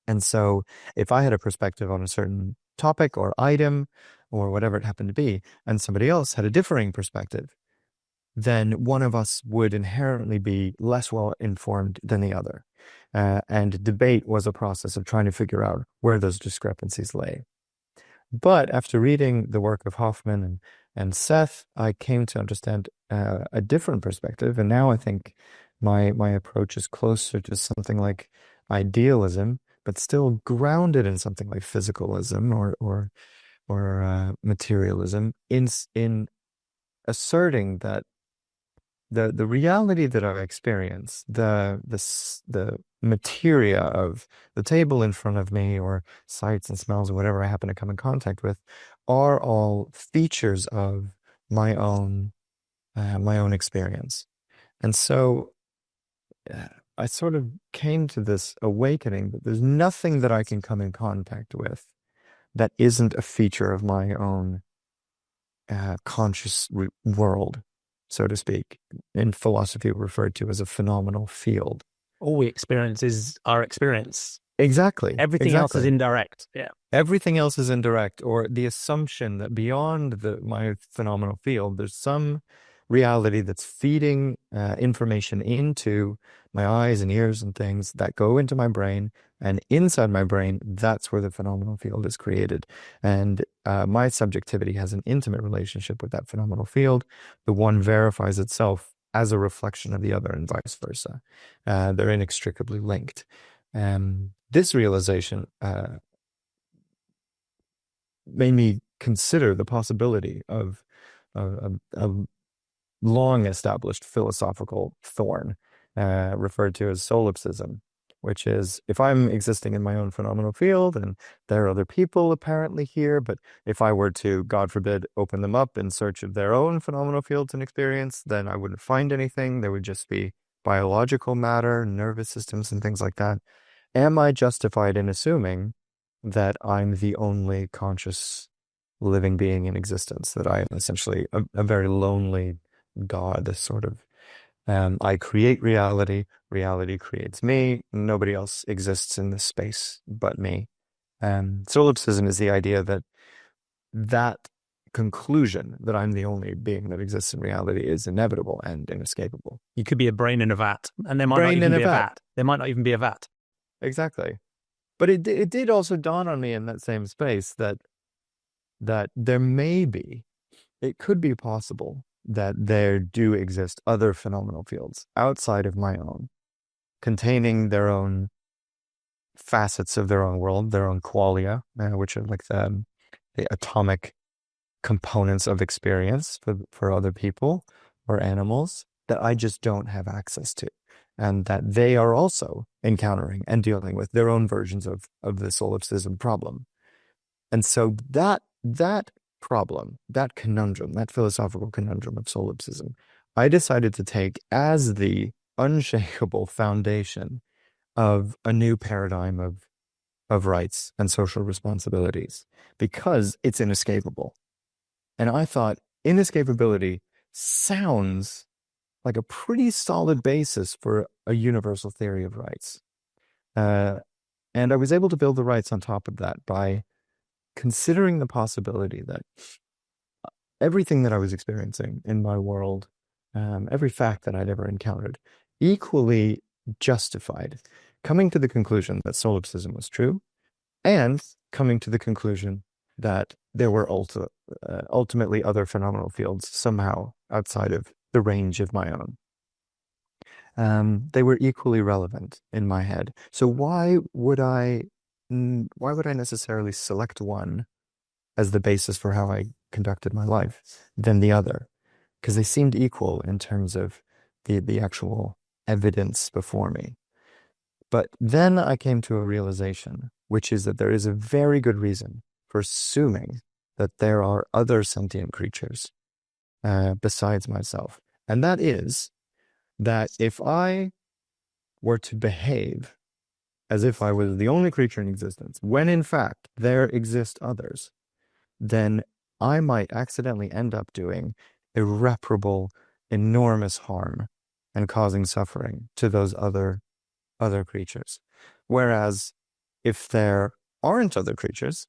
And so if I had a perspective on a certain topic or item or whatever it happened to be, and somebody else had a differing perspective, then one of us would inherently be less well informed than the other. And debate was a process of trying to figure out where those discrepancies lay. But after reading the work of Hoffman and Seth, I came to understand a different perspective. And now I think my approach is closer to something like idealism, but still grounded in something like physicalism or materialism, in asserting that the reality that I experience, the materia of the table in front of me, or sights and smells, or whatever I happen to come in contact with, are all features of my own experience. And so I sort of came to this awakening that there's nothing that I can come in contact with that isn't a feature of my own conscious world, so to speak. In philosophy, referred to as a phenomenal field. All we experience is our experience. Exactly. Everything else is indirect. Yeah. Everything else is indirect, or the assumption that beyond my phenomenal field, there's some reality that's feeding information into my eyes and ears and things that go into my brain, and inside my brain, that's where the phenomenal field is created. And my subjectivity has an intimate relationship with that phenomenal field. The one verifies itself as a reflection of the other, and vice versa. They're inextricably linked. This realization made me consider the possibility of a long established philosophical thorn, referred to as solipsism, which is, if I'm existing in my own phenomenal field and there are other people apparently here, but if I were to, God forbid, open them up in search of their own phenomenal fields and experience, then I wouldn't find anything. There would just be biological matter, nervous systems, and things like that. Am I justified in assuming that I'm the only conscious living being in existence, that I am essentially a very lonely God, sort of? I create reality, reality creates me, nobody else exists in this space but me. Solipsism is the idea that conclusion, that I'm the only being that exists in reality, is inevitable and inescapable. You could be a brain in a vat, and there might not even be a vat. There might not even be a vat. Exactly. But it did also dawn on me in that same space that there may be, it could be possible that there do exist other phenomenal fields outside of my own, containing their own facets of their own world, their own qualia, which are like the atomic components of experience for other people or animals, that I just don't have access to, and that they are also encountering and dealing with their own versions of the solipsism problem. And so that problem, that conundrum, that philosophical conundrum of solipsism, I decided to take as the unshakable foundation of a new paradigm of rights and social responsibilities, because it's inescapable. And I thought inescapability sounds like a pretty solid basis for a universal theory of rights. And I was able to build the rights on top of that by considering the possibility that everything that I was experiencing in my world, every fact that I'd ever encountered, equally justified coming to the conclusion that solipsism was true, and coming to the conclusion that there were ultimately other phenomenal fields somehow outside of the range of my own. They were equally relevant in my head. So why would I necessarily select one as the basis for how I conducted my life than the other? Because they seemed equal in terms of the actual evidence before me. But then I came to a realization, which is that there is a very good reason for assuming that there are other sentient creatures besides myself. And that is that if I were to behave as if I was the only creature in existence, when in fact there exist others, then I might accidentally end up doing irreparable, enormous harm and causing suffering to those other creatures. Whereas if there aren't other creatures,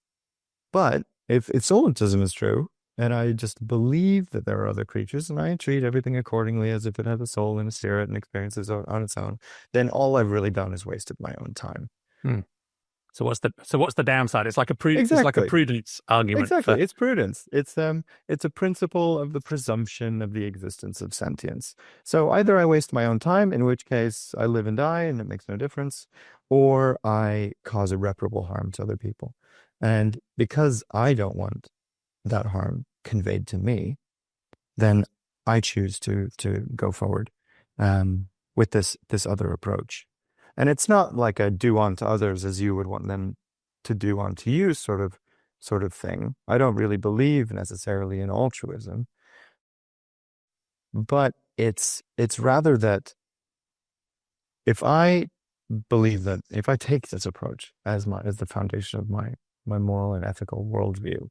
but if solipsism is true, and I just believe that there are other creatures, and I treat everything accordingly as if it has a soul and a spirit and experiences on its own, then all I've really done is wasted my own time. So what's the downside? It's like a Exactly. It's like a prudence argument. Exactly. It's prudence. It's a principle of the presumption of the existence of sentience. So either I waste my own time, in which case I live and die and it makes no difference, or I cause irreparable harm to other people. And because I don't want that harm conveyed to me, then I choose to go forward with this other approach. And it's not like a do unto others as you would want them to do unto you sort of thing. I don't really believe necessarily in altruism, but it's rather that if I believe that if I take this approach as the foundation of my moral and ethical worldview,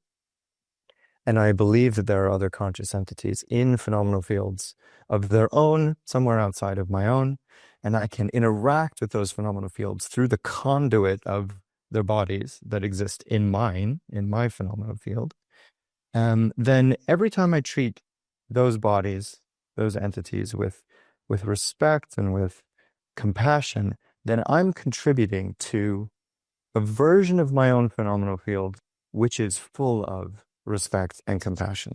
and I believe that there are other conscious entities in phenomenal fields of their own, somewhere outside of my own, and I can interact with those phenomenal fields through the conduit of their bodies that exist in my phenomenal field, then every time I treat those bodies, those entities with respect and with compassion, then I'm contributing to a version of my own phenomenal field which is full of respect and compassion.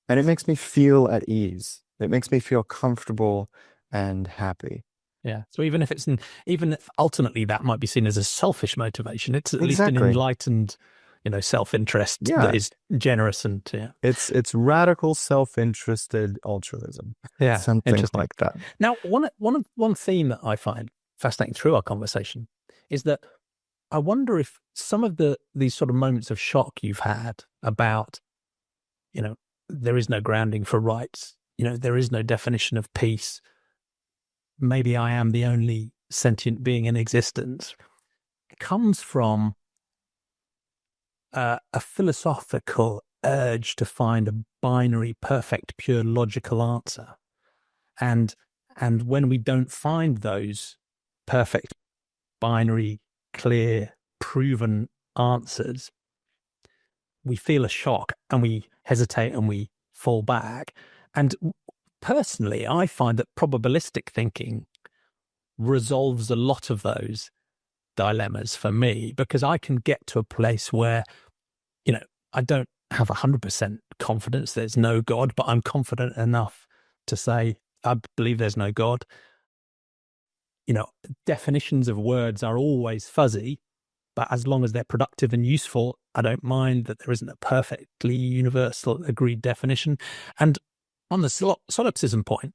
And it makes me feel at ease. It makes me feel comfortable and happy. Yeah. So even if ultimately that might be seen as a selfish motivation, it's at least an enlightened, self-interest that is generous and It's radical self-interested altruism. Yeah. Something like that. Now, one theme that I find fascinating through our conversation is that I wonder if some of these sort of moments of shock you've had about, there is no grounding for rights, there is no definition of peace. Maybe I am the only sentient being in existence, comes from a philosophical urge to find a binary, perfect, pure, logical answer. And when we don't find those perfect, binary, clear, proven answers, we feel a shock and we hesitate and we fall back. And personally, I find that probabilistic thinking resolves a lot of those dilemmas for me, because I can get to a place where, I don't have 100% confidence there's no God, but I'm confident enough to say, I believe there's no God. Definitions of words are always fuzzy, but as long as they're productive and useful, I don't mind that there isn't a perfectly universal agreed definition. And on the solipsism point,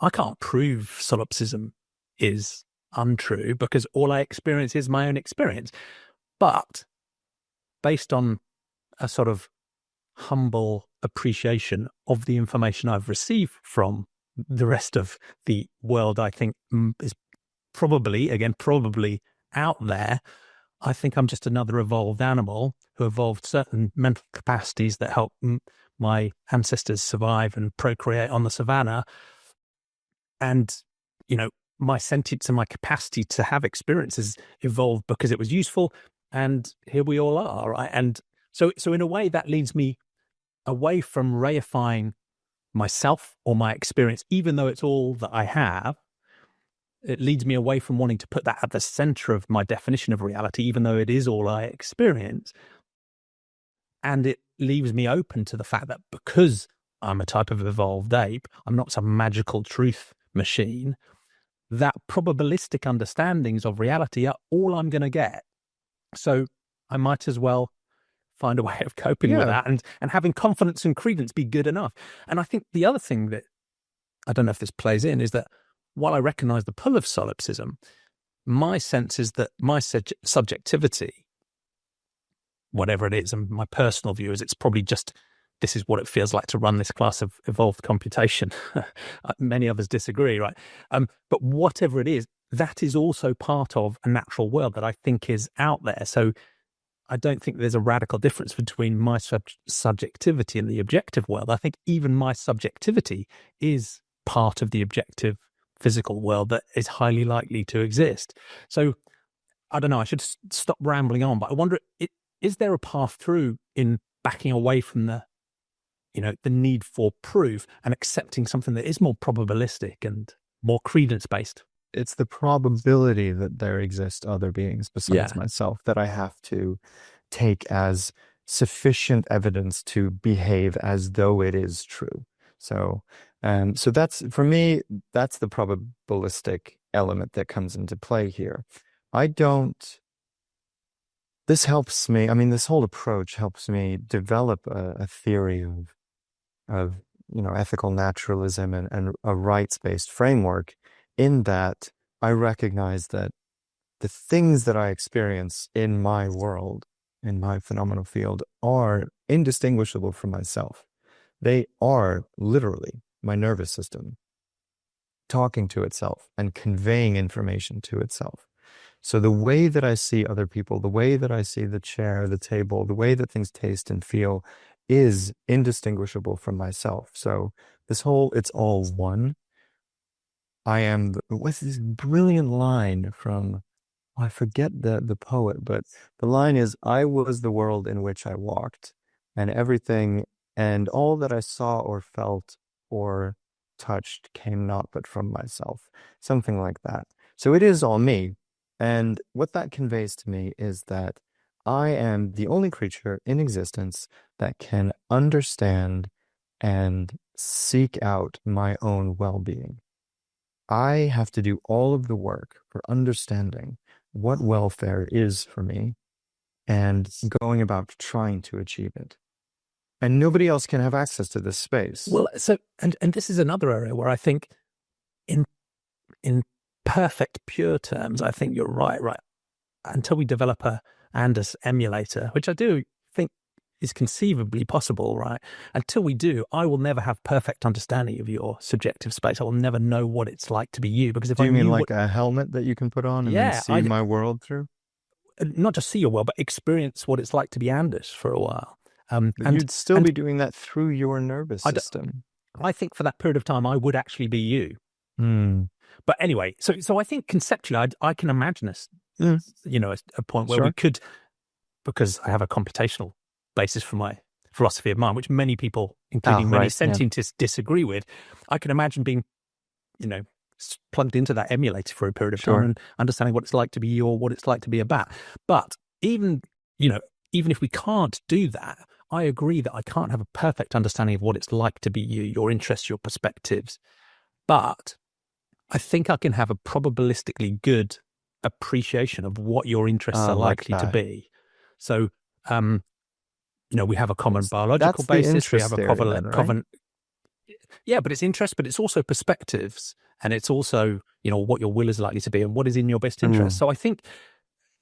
I can't prove solipsism is untrue because all I experience is my own experience. But based on a sort of humble appreciation of the information I've received from the rest of the world, I think is probably out there. I think I'm just another evolved animal who evolved certain mental capacities that help my ancestors survive and procreate on the savannah. And, my sentience and my capacity to have experiences evolved because it was useful. And here we all are, right? And so in a way that leads me away from reifying myself or my experience, even though it's all that I have. It leads me away from wanting to put that at the center of my definition of reality, even though it is all I experience. And it leaves me open to the fact that because I'm a type of evolved ape, I'm not some magical truth machine, that probabilistic understandings of reality are all I'm going to get. So I might as well find a way of coping with that, and having confidence and credence be good enough. And I think the other thing that, I don't know if this plays in, is that while I recognize the pull of solipsism, my sense is that my subjectivity, whatever it is, and my personal view is it's probably just, this is what it feels like to run this class of evolved computation. Many others disagree, right? But whatever it is, that is also part of a natural world that I think is out there. So I don't think there's a radical difference between my subjectivity and the objective world. I think even my subjectivity is part of the objective physical world that is highly likely to exist. So I don't know, I should stop rambling on, but I wonder, is there a path through in backing away from the need for proof and accepting something that is more probabilistic and more credence-based? It's the probability that there exist other beings besides myself that I have to take as sufficient evidence to behave as though it is true. So that's, for me, that's the probabilistic element that comes into play here. This helps me, this whole approach helps me develop a theory of ethical naturalism and a rights-based framework, in that I recognize that the things that I experience in my world, in my phenomenal field, are indistinguishable from myself. They are literally my nervous system talking to itself and conveying information to itself. So the way that I see other people, the way that I see the chair, the table, the way that things taste and feel is indistinguishable from myself. So this whole, it's all one. I am, what's this brilliant line from, I forget the poet, but the line is, I was the world in which I walked, and everything and all that I saw or felt or touched came not but from myself. Something like that. So it is all me. And what that conveys to me is that I am the only creature in existence that can understand and seek out my own well-being. I have to do all of the work for understanding what welfare is for me and going about trying to achieve it. And nobody else can have access to this space. Well, so, and this is another area where I think in perfect, pure terms, I think you're right. Until we develop a Anders emulator, which I do think is conceivably possible, right? Until we do, I will never have perfect understanding of your subjective space. I will never know what it's like to be you. Because if do you I mean like a helmet that you can put on and then see my world through? Not just see your world, but experience what it's like to be Anders for a while. And you'd still be doing that through your nervous system. I think for that period of time, I would actually be you. But anyway, so I think conceptually, I can imagine us, a point where we could, because I have a computational basis for my philosophy of mind, which many people, including many sentientists, disagree with. I can imagine being, plugged into that emulator for a period of time and understanding what it's like to be you or what it's like to be a bat. But even if we can't do that, I agree that I can't have a perfect understanding of what it's like to be you, your interests, your perspectives. But I think I can have a probabilistically good appreciation of what your interests are likely to be. So, we have a common biological basis. We have a common, yeah, but it's interest, but it's also perspectives, and it's also, what your will is likely to be and what is in your best interest. So I think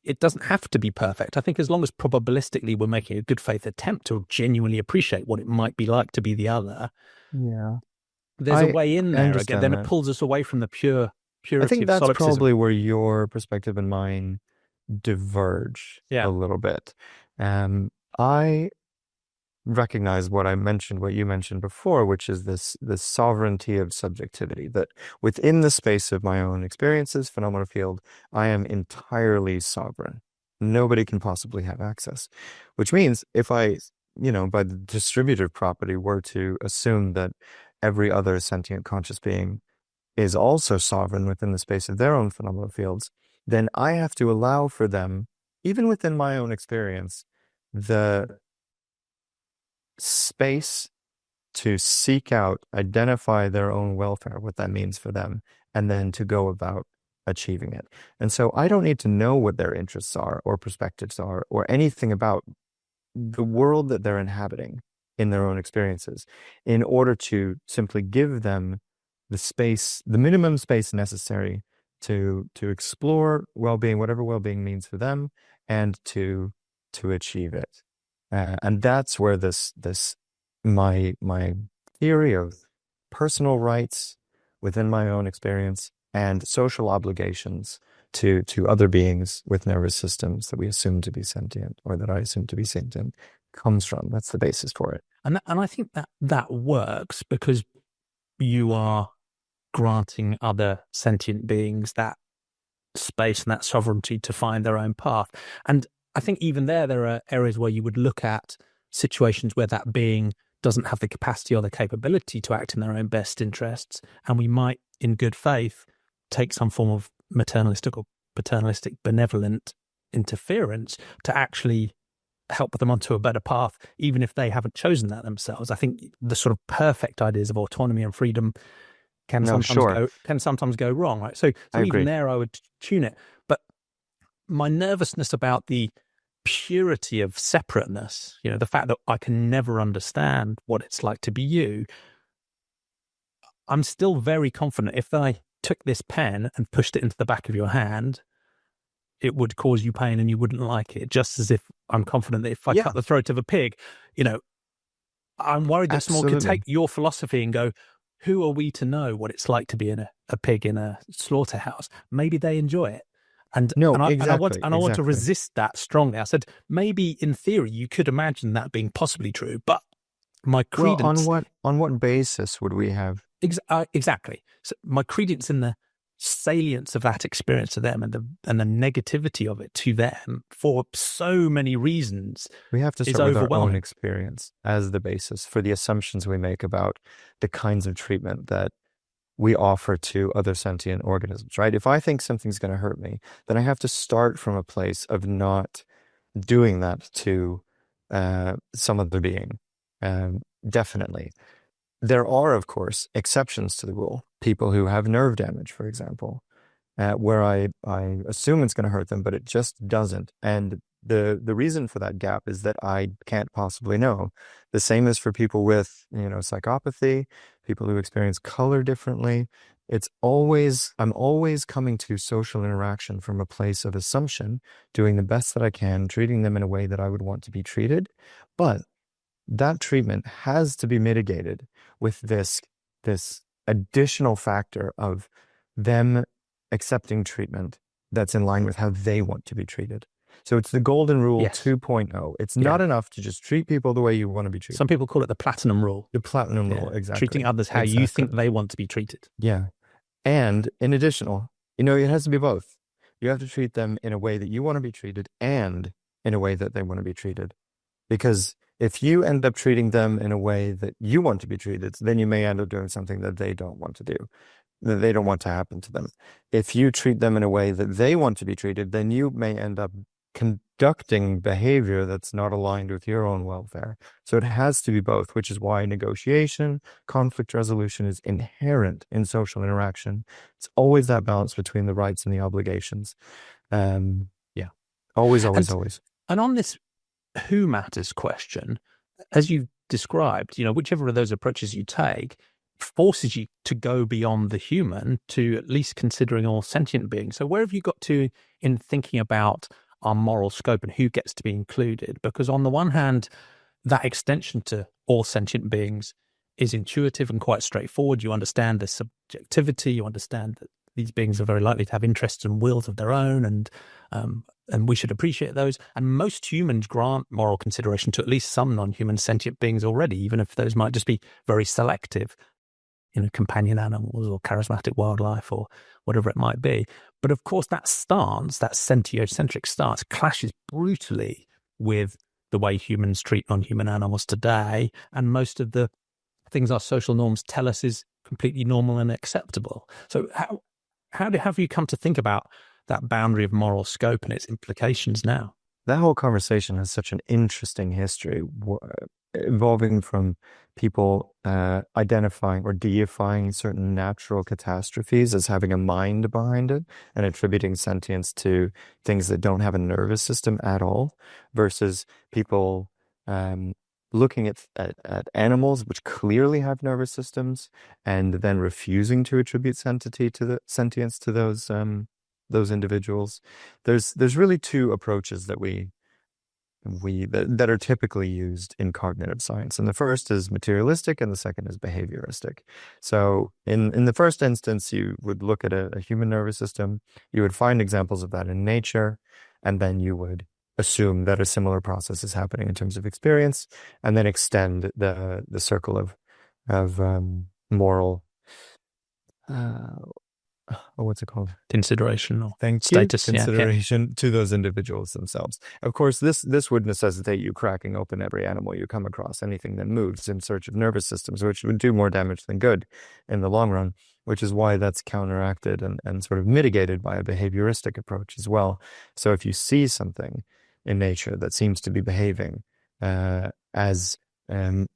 it doesn't have to be perfect. I think as long as probabilistically we're making a good faith attempt to genuinely appreciate what it might be like to be the other. Yeah. There's a way in there again. Then it pulls us away from the purity I think that's solipsism. Probably where your perspective and mine diverge a little bit. recognize what I mentioned, what you mentioned before, which is this sovereignty of subjectivity, that within the space of my own experiences, phenomenal field, I am entirely sovereign. Nobody can possibly have access, which means if I, by the distributive property, were to assume that every other sentient conscious being is also sovereign within the space of their own phenomenal fields, then I have to allow for them, even within my own experience, the space to seek out, identify their own welfare, what that means for them, and then to go about achieving it. And so I don't need to know what their interests are or perspectives are or anything about the world that they're inhabiting in their own experiences in order to simply give them the space, the minimum space necessary to explore well-being, whatever well-being means for them, and to achieve it. And that's where my theory of personal rights within my own experience and social obligations to other beings with nervous systems that we assume to be sentient, or that I assume to be sentient, comes from. That's the basis for it. And I think that works because you are granting other sentient beings that space and that sovereignty to find their own path. And I think even there are areas where you would look at situations where that being doesn't have the capacity or the capability to act in their own best interests, and we might, in good faith, take some form of maternalistic or paternalistic benevolent interference to actually help them onto a better path, even if they haven't chosen that themselves. I think the sort of perfect ideas of autonomy and freedom can sometimes go wrong, right? So even there, I would tune it. But my nervousness about the purity of separateness, the fact that I can never understand what it's like to be you, I'm still very confident if I took this pen and pushed it into the back of your hand, it would cause you pain and you wouldn't like it. Just as if I'm confident that if I cut the throat of a pig, I'm worried that someone could take your philosophy and go, who are we to know what it's like to be in a pig in a slaughterhouse? Maybe they enjoy it. I want to resist that strongly. I said, maybe in theory you could imagine that being possibly true, but my credence... Well, on what basis would we have... Exactly. So my credence in the salience of that experience to them and the negativity of it to them for so many reasons, we have to start with our own experience as the basis for the assumptions we make about the kinds of treatment that we offer to other sentient organisms, right? If I think something's going to hurt me, then I have to start from a place of not doing that to some other being. Definitely. There are, of course, exceptions to the rule. People who have nerve damage, for example, where I assume it's going to hurt them, but it just doesn't. And the reason for that gap is that I can't possibly know. The same is for people with, psychopathy, people who experience color differently. I'm always coming to social interaction from a place of assumption, doing the best that I can, treating them in a way that I would want to be treated. But that treatment has to be mitigated with this additional factor of them accepting treatment that's in line with how they want to be treated. So it's the golden rule 2.0. It's not enough to just treat people the way you want to be treated. Some people call it the platinum rule. The platinum rule, exactly. Treating others how you think they want to be treated. Yeah. And in additional, it has to be both. You have to treat them in a way that you want to be treated and in a way that they want to be treated. Because if you end up treating them in a way that you want to be treated, then you may end up doing something that they don't want to do, that they don't want to happen to them. If you treat them in a way that they want to be treated, then you may end up conducting behavior that's not aligned with your own welfare. So it has to be both, which is why negotiation, conflict resolution is inherent in social interaction. It's always that balance between the rights and the obligations. Always. And on this who matters question, as you've described, whichever of those approaches you take forces you to go beyond the human to at least considering all sentient beings. So where have you got to in thinking about our moral scope and who gets to be included? Because on the one hand, that extension to all sentient beings is intuitive and quite straightforward. You understand the subjectivity, you understand these beings are very likely to have interests and wills of their own, and we should appreciate those. And most humans grant moral consideration to at least some non-human sentient beings already, even if those might just be very selective, companion animals or charismatic wildlife or whatever it might be. But of course, that stance, that sentiocentric stance, clashes brutally with the way humans treat non-human animals today. And most of the things our social norms tell us is completely normal and acceptable. So how have you come to think about that boundary of moral scope and its implications now? That whole conversation has such an interesting history, evolving from people identifying or deifying certain natural catastrophes as having a mind behind it and attributing sentience to things that don't have a nervous system at all, versus people looking at animals which clearly have nervous systems and then refusing to attribute sentience to those individuals. There's really two approaches that that are typically used in cognitive science. And the first is materialistic and the second is behavioristic. So in the first instance, you would look at a human nervous system, you would find examples of that in nature, and then you would assume that a similar process is happening in terms of experience, and then extend the circle of moral what's it called? Consideration or status, consideration to those individuals themselves. Of course, this would necessitate you cracking open every animal you come across, anything that moves, in search of nervous systems, which would do more damage than good in the long run, which is why that's counteracted and sort of mitigated by a behavioristic approach as well. So if you see something in nature that seems to be behaving as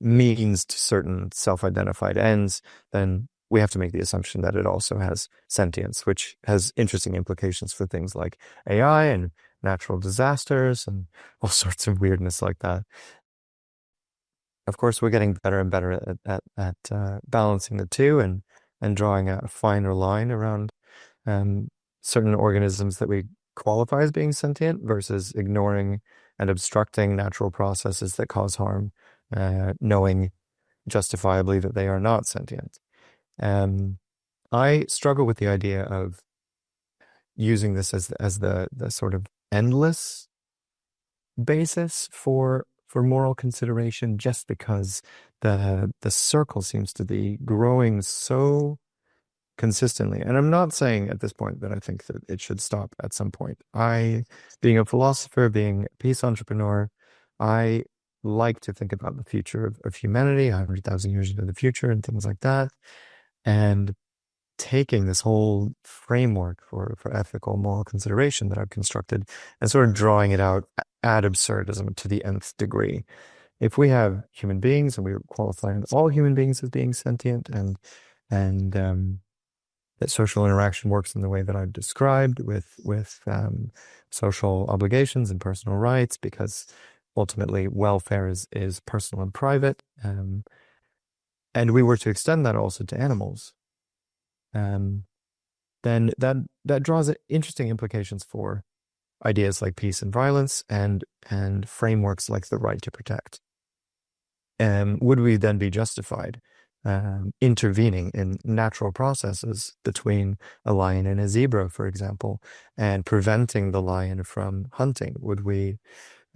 means to certain self-identified ends, then we have to make the assumption that it also has sentience, which has interesting implications for things like AI and natural disasters and all sorts of weirdness like that. Of course, we're getting better and better at balancing the two and drawing a finer line around certain organisms that we qualify as being sentient versus ignoring and obstructing natural processes that cause harm, knowing justifiably that they are not sentient. I struggle with the idea of using this as the sort of endless basis for moral consideration, just because the circle seems to be growing so consistently. And I'm not saying at this point that I think that it should stop at some point. Being a philosopher, being a peace entrepreneur, I like to think about the future of humanity, 100,000 years into the future and things like that. And taking this whole framework for ethical moral consideration that I've constructed and sort of drawing it out ad absurdism to the nth degree. If we have human beings and we're qualifying all human beings as being sentient, and that social interaction works in the way that I've described with social obligations and personal rights, because ultimately welfare is personal and private, and we were to extend that also to animals, then that draws interesting implications for ideas like peace and violence and frameworks like the right to protect. Would we then be justified intervening in natural processes between a lion and a zebra, for example, and preventing the lion from hunting? Would we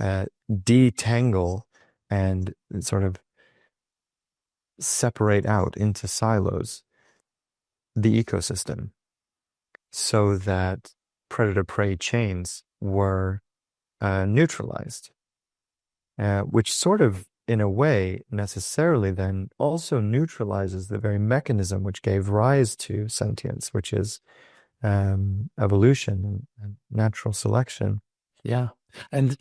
detangle and sort of separate out into silos the ecosystem so that predator-prey chains were neutralized, which sort of, in a way, necessarily then also neutralizes the very mechanism which gave rise to sentience, which is evolution and natural selection. Yeah, and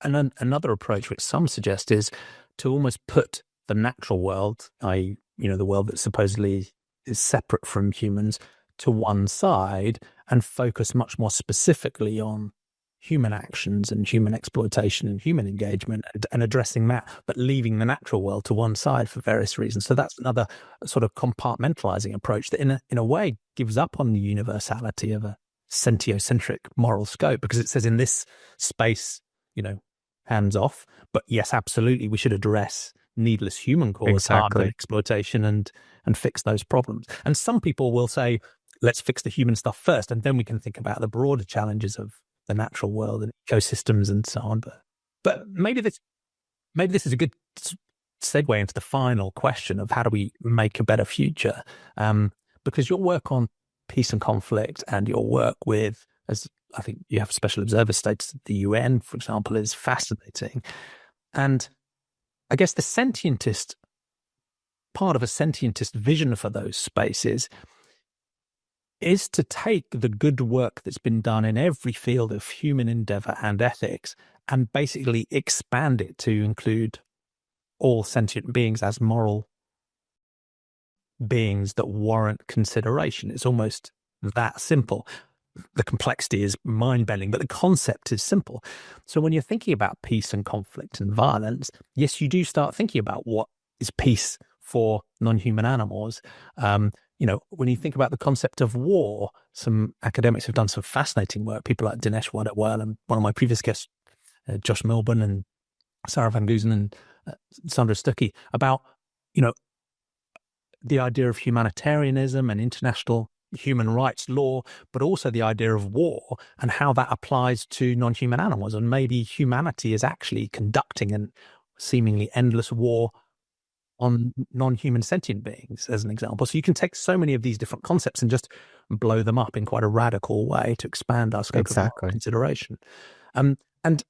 another approach which some suggest is to almost put the natural world, i.e., the world that supposedly is separate from humans, to one side and focus much more specifically on human actions and human exploitation and human engagement and addressing that, but leaving the natural world to one side for various reasons. So that's another sort of compartmentalizing approach that in a way gives up on the universality of a sentiocentric moral scope, because it says in this space, hands off, but yes, absolutely, we should address needless human caused harm and exploitation and fix those problems. And some people will say let's fix the human stuff first, and then we can think about the broader challenges of the natural world and ecosystems and so on. But maybe this is a good segue into the final question of how do we make a better future? Because your work on peace and conflict and your work with, as I think you have special observer status at the UN, for example, is fascinating. And I guess the sentientist part of a sentientist vision for those spaces is to take the good work that's been done in every field of human endeavor and ethics and basically expand it to include all sentient beings as moral beings that warrant consideration. It's almost that simple. The complexity is mind-bending, but the concept is simple. So when you're thinking about peace and conflict and violence, yes, you do start thinking about what is peace for non-human animals. When you think about the concept of war, some academics have done some fascinating work, people like Dinesh Wadawal and one of my previous guests, Josh Milburn and Sarah Van Goosen and Sandra Stuckey, about, the idea of humanitarianism and international human rights law, but also the idea of war and how that applies to non-human animals. And maybe humanity is actually conducting a seemingly endless war on non-human sentient beings, as an example. So you can take so many of these different concepts and just blow them up in quite a radical way to expand our scope of consideration. And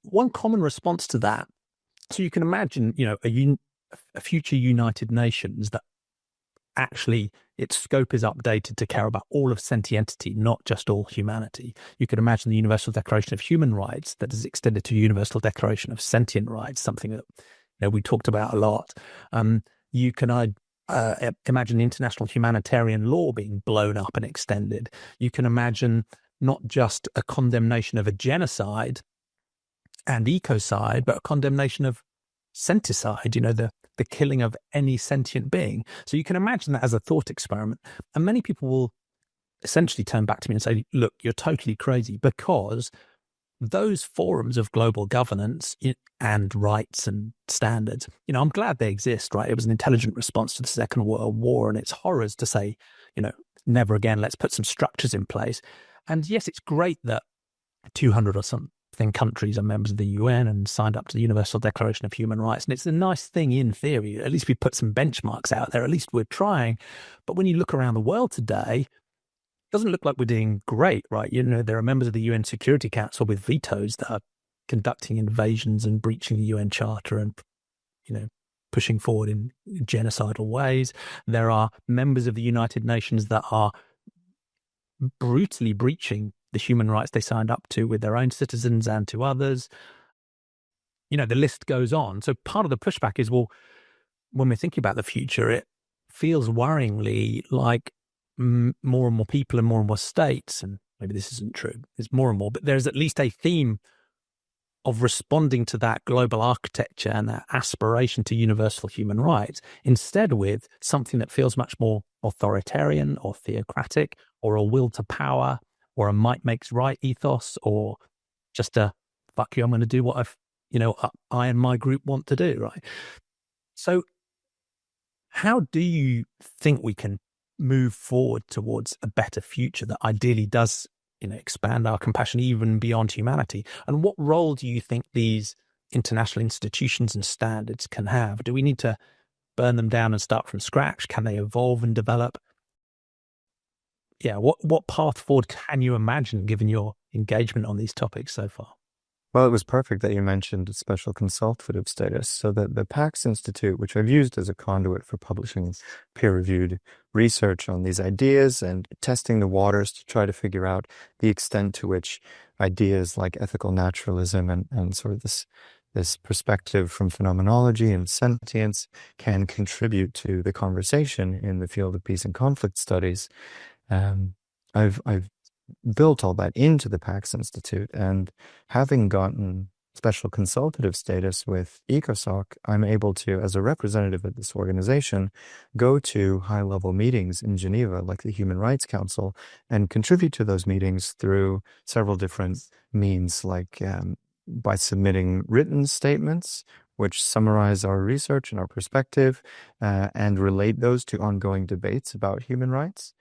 one common response to that, so you can imagine, a future United Nations that actually its scope is updated to care about all of sentientity, not just all humanity. You could imagine the Universal Declaration of Human Rights that is extended to Universal Declaration of Sentient Rights, something that we talked about a lot. You can imagine international humanitarian law being blown up and extended. You can imagine not just a condemnation of a genocide and ecocide, but a condemnation of senticide, the killing of any sentient being. So you can imagine that as a thought experiment. And many people will essentially turn back to me and say, look, you're totally crazy, because those forums of global governance and rights and standards, I'm glad they exist, right? It was an intelligent response to the Second World War and its horrors to say, never again, let's put some structures in place. And yes, it's great that 200 or something countries are members of the UN and signed up to the Universal Declaration of Human Rights. And it's a nice thing in theory. At least we put some benchmarks out there. At least we're trying. But when you look around the world today, it doesn't look like we're doing great, right? There are members of the UN Security Council with vetoes that are conducting invasions and breaching the UN Charter and, pushing forward in genocidal ways. There are members of the United Nations that are brutally breaching the human rights they signed up to with their own citizens and to others. The list goes on. So part of the pushback is, well, when we're thinking about the future, it feels worryingly like more and more people and more states, and maybe this isn't true, there's more and more, but there's at least a theme of responding to that global architecture and that aspiration to universal human rights, instead with something that feels much more authoritarian or theocratic, or a will to power, or a might makes right ethos, or just a fuck you, I'm going to do what I and my group want to do, right? So how do you think we can move forward towards a better future that ideally does, expand our compassion even beyond humanity? And what role do you think these international institutions and standards can have? Do we need to burn them down and start from scratch? Can they evolve and develop? Yeah, what path forward can you imagine given your engagement on these topics so far? Well, it was perfect that you mentioned special consultative status. So that the PAX Institute, which I've used as a conduit for publishing peer-reviewed research on these ideas and testing the waters to try to figure out the extent to which ideas like ethical naturalism and sort of this perspective from phenomenology and sentience can contribute to the conversation in the field of peace and conflict studies. I've built all that into the PAX Institute, and having gotten special consultative status with ECOSOC, I'm able to, as a representative of this organization, go to high-level meetings in Geneva, like the Human Rights Council, and contribute to those meetings through several different means, like by submitting written statements, which summarize our research and our perspective, and relate those to ongoing debates about human rights.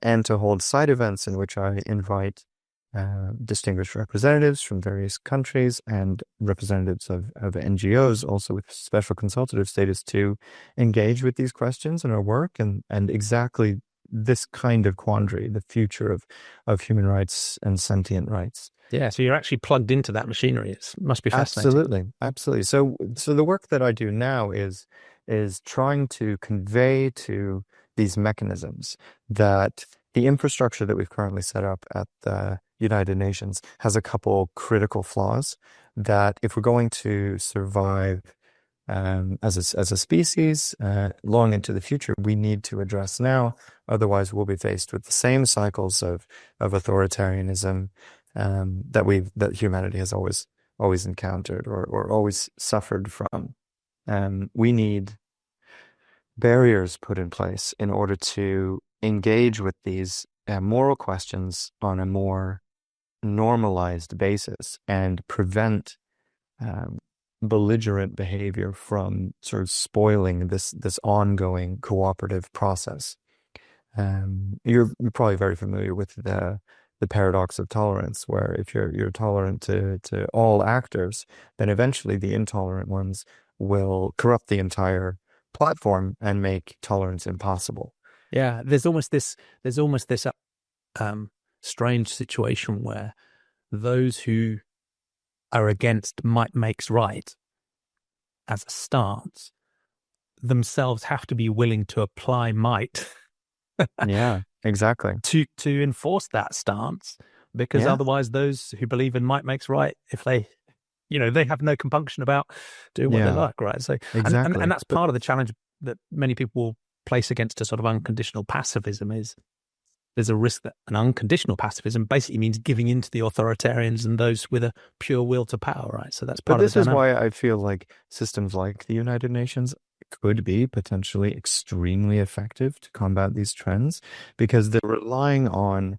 and to hold side events in which I invite distinguished representatives from various countries and representatives of NGOs, also with special consultative status, to engage with these questions in our work and exactly this kind of quandary, the future of human rights and sentient rights. Yeah, so you're actually plugged into that machinery. It must be fascinating. Absolutely. So the work that I do now is trying to convey to these mechanisms that the infrastructure that we've currently set up at the United Nations has a couple critical flaws that, if we're going to survive as a species long into the future, we need to address now. Otherwise, we'll be faced with the same cycles of authoritarianism that humanity has always encountered or always suffered from. We need barriers put in place in order to engage with these moral questions on a more normalized basis and prevent belligerent behavior from sort of spoiling this ongoing cooperative process. You're probably very familiar with the paradox of tolerance, where if you're tolerant to all actors, then eventually the intolerant ones will corrupt the entire platform and make tolerance impossible. Yeah, there's almost this strange situation where those who are against might makes right as a stance themselves have to be willing to apply might. Yeah, exactly. To enforce that stance, because otherwise those who believe in might makes right, if they have no compunction about doing what they like, right? So exactly. and that's part of the challenge that many people will place against a sort of unconditional pacifism is there's a risk that an unconditional pacifism basically means giving in to the authoritarians and those with a pure will to power, right? So that's part of the dynamic. This is why I feel like systems like the United Nations could be potentially extremely effective to combat these trends, because they're relying on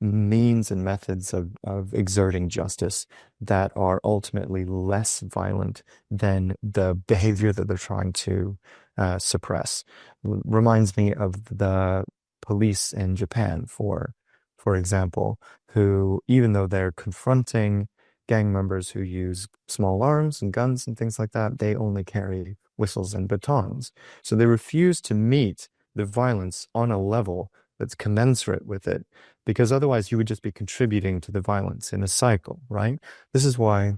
means and methods of exerting justice that are ultimately less violent than the behavior that they're trying to suppress. Reminds me of the police in Japan, for example, who, even though they're confronting gang members who use small arms and guns and things like that, they only carry whistles and batons. So they refuse to meet the violence on a level that's commensurate with it, because otherwise you would just be contributing to the violence in a cycle, right? This is why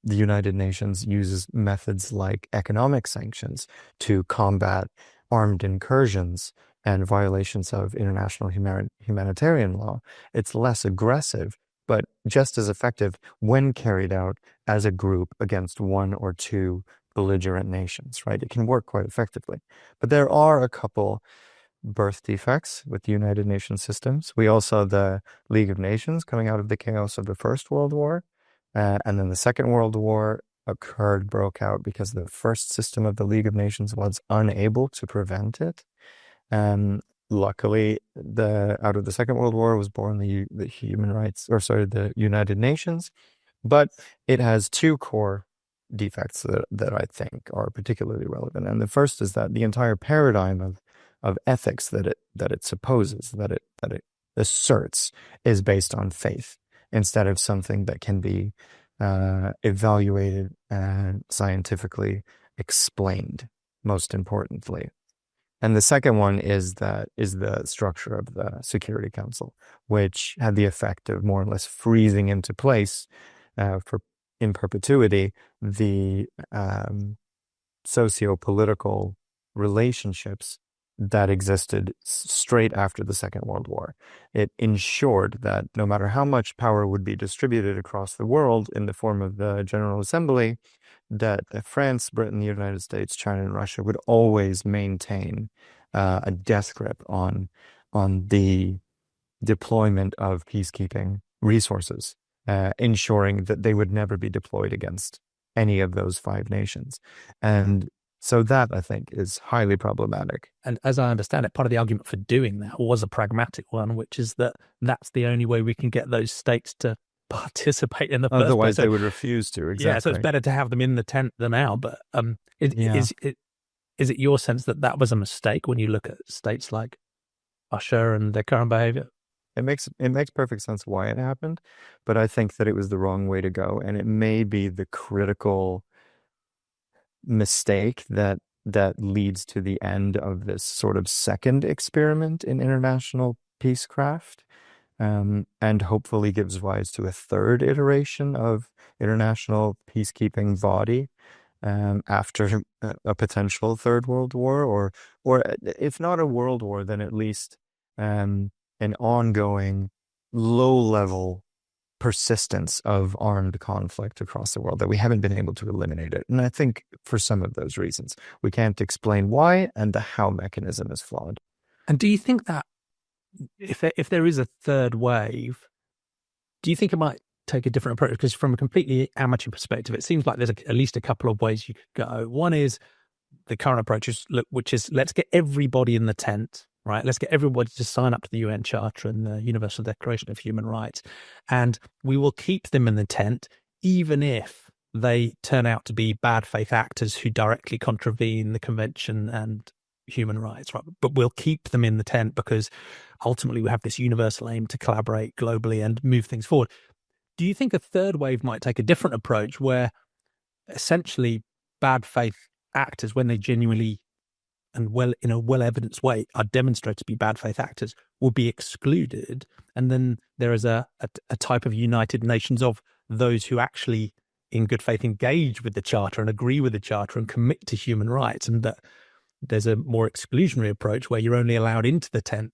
the United Nations uses methods like economic sanctions to combat armed incursions and violations of international humanitarian law. It's less aggressive, but just as effective when carried out as a group against one or two belligerent nations, right? It can work quite effectively. But there are a couple birth defects with the United Nations systems. We all saw the League of Nations coming out of the chaos of the First World War. And then the Second World War broke out because the first system of the League of Nations was unable to prevent it. And luckily, out of the Second World War was born the the United Nations. But it has two core defects that I think are particularly relevant. And the first is that the entire paradigm of ethics that it supposes, that it asserts, is based on faith instead of something that can be evaluated and scientifically explained, most importantly. And the second one is the structure of the Security Council, which had the effect of more or less freezing into place in perpetuity the socio-political relationships that existed straight after the Second World War. It ensured that no matter how much power would be distributed across the world in the form of the General Assembly, that France, Britain, the United States, China, and Russia would always maintain a death grip on the deployment of peacekeeping resources, ensuring that they would never be deployed against any of those five nations. And so that, I think, is highly problematic. And as I understand it, part of the argument for doing that was a pragmatic one, which is that that's the only way we can get those states to participate in the first place. Otherwise, they would refuse to. Exactly. Yeah, so it's better to have them in the tent than out. But is it your sense that was a mistake when you look at states like Usher and their current behavior? It makes perfect sense why it happened, but I think that it was the wrong way to go, and it may be the critical mistake that leads to the end of this sort of second experiment in international peacecraft, and hopefully gives rise to a third iteration of international peacekeeping body, after a potential third world war, or if not a world war, then at least an ongoing low level persistence of armed conflict across the world, that we haven't been able to eliminate it. And I think for some of those reasons, we can't explain why, and the how mechanism is flawed. And do you think that if there is a third wave, do you think it might take a different approach? Because from a completely amateur perspective, it seems like there's at least a couple of ways you could go. One is the current approach, which is let's get everybody in the tent, right? Let's get everybody to sign up to the UN Charter and the Universal Declaration of Human Rights, and we will keep them in the tent, even if they turn out to be bad faith actors who directly contravene the convention and human rights, right? But we'll keep them in the tent because ultimately we have this universal aim to collaborate globally and move things forward. Do you think a third wave might take a different approach where essentially bad faith actors, when they genuinely and in a well-evidenced way are demonstrated to be bad faith actors, will be excluded, and then there is a type of United Nations of those who actually in good faith engage with the Charter and agree with the Charter and commit to human rights, and that there's a more exclusionary approach where you're only allowed into the tent,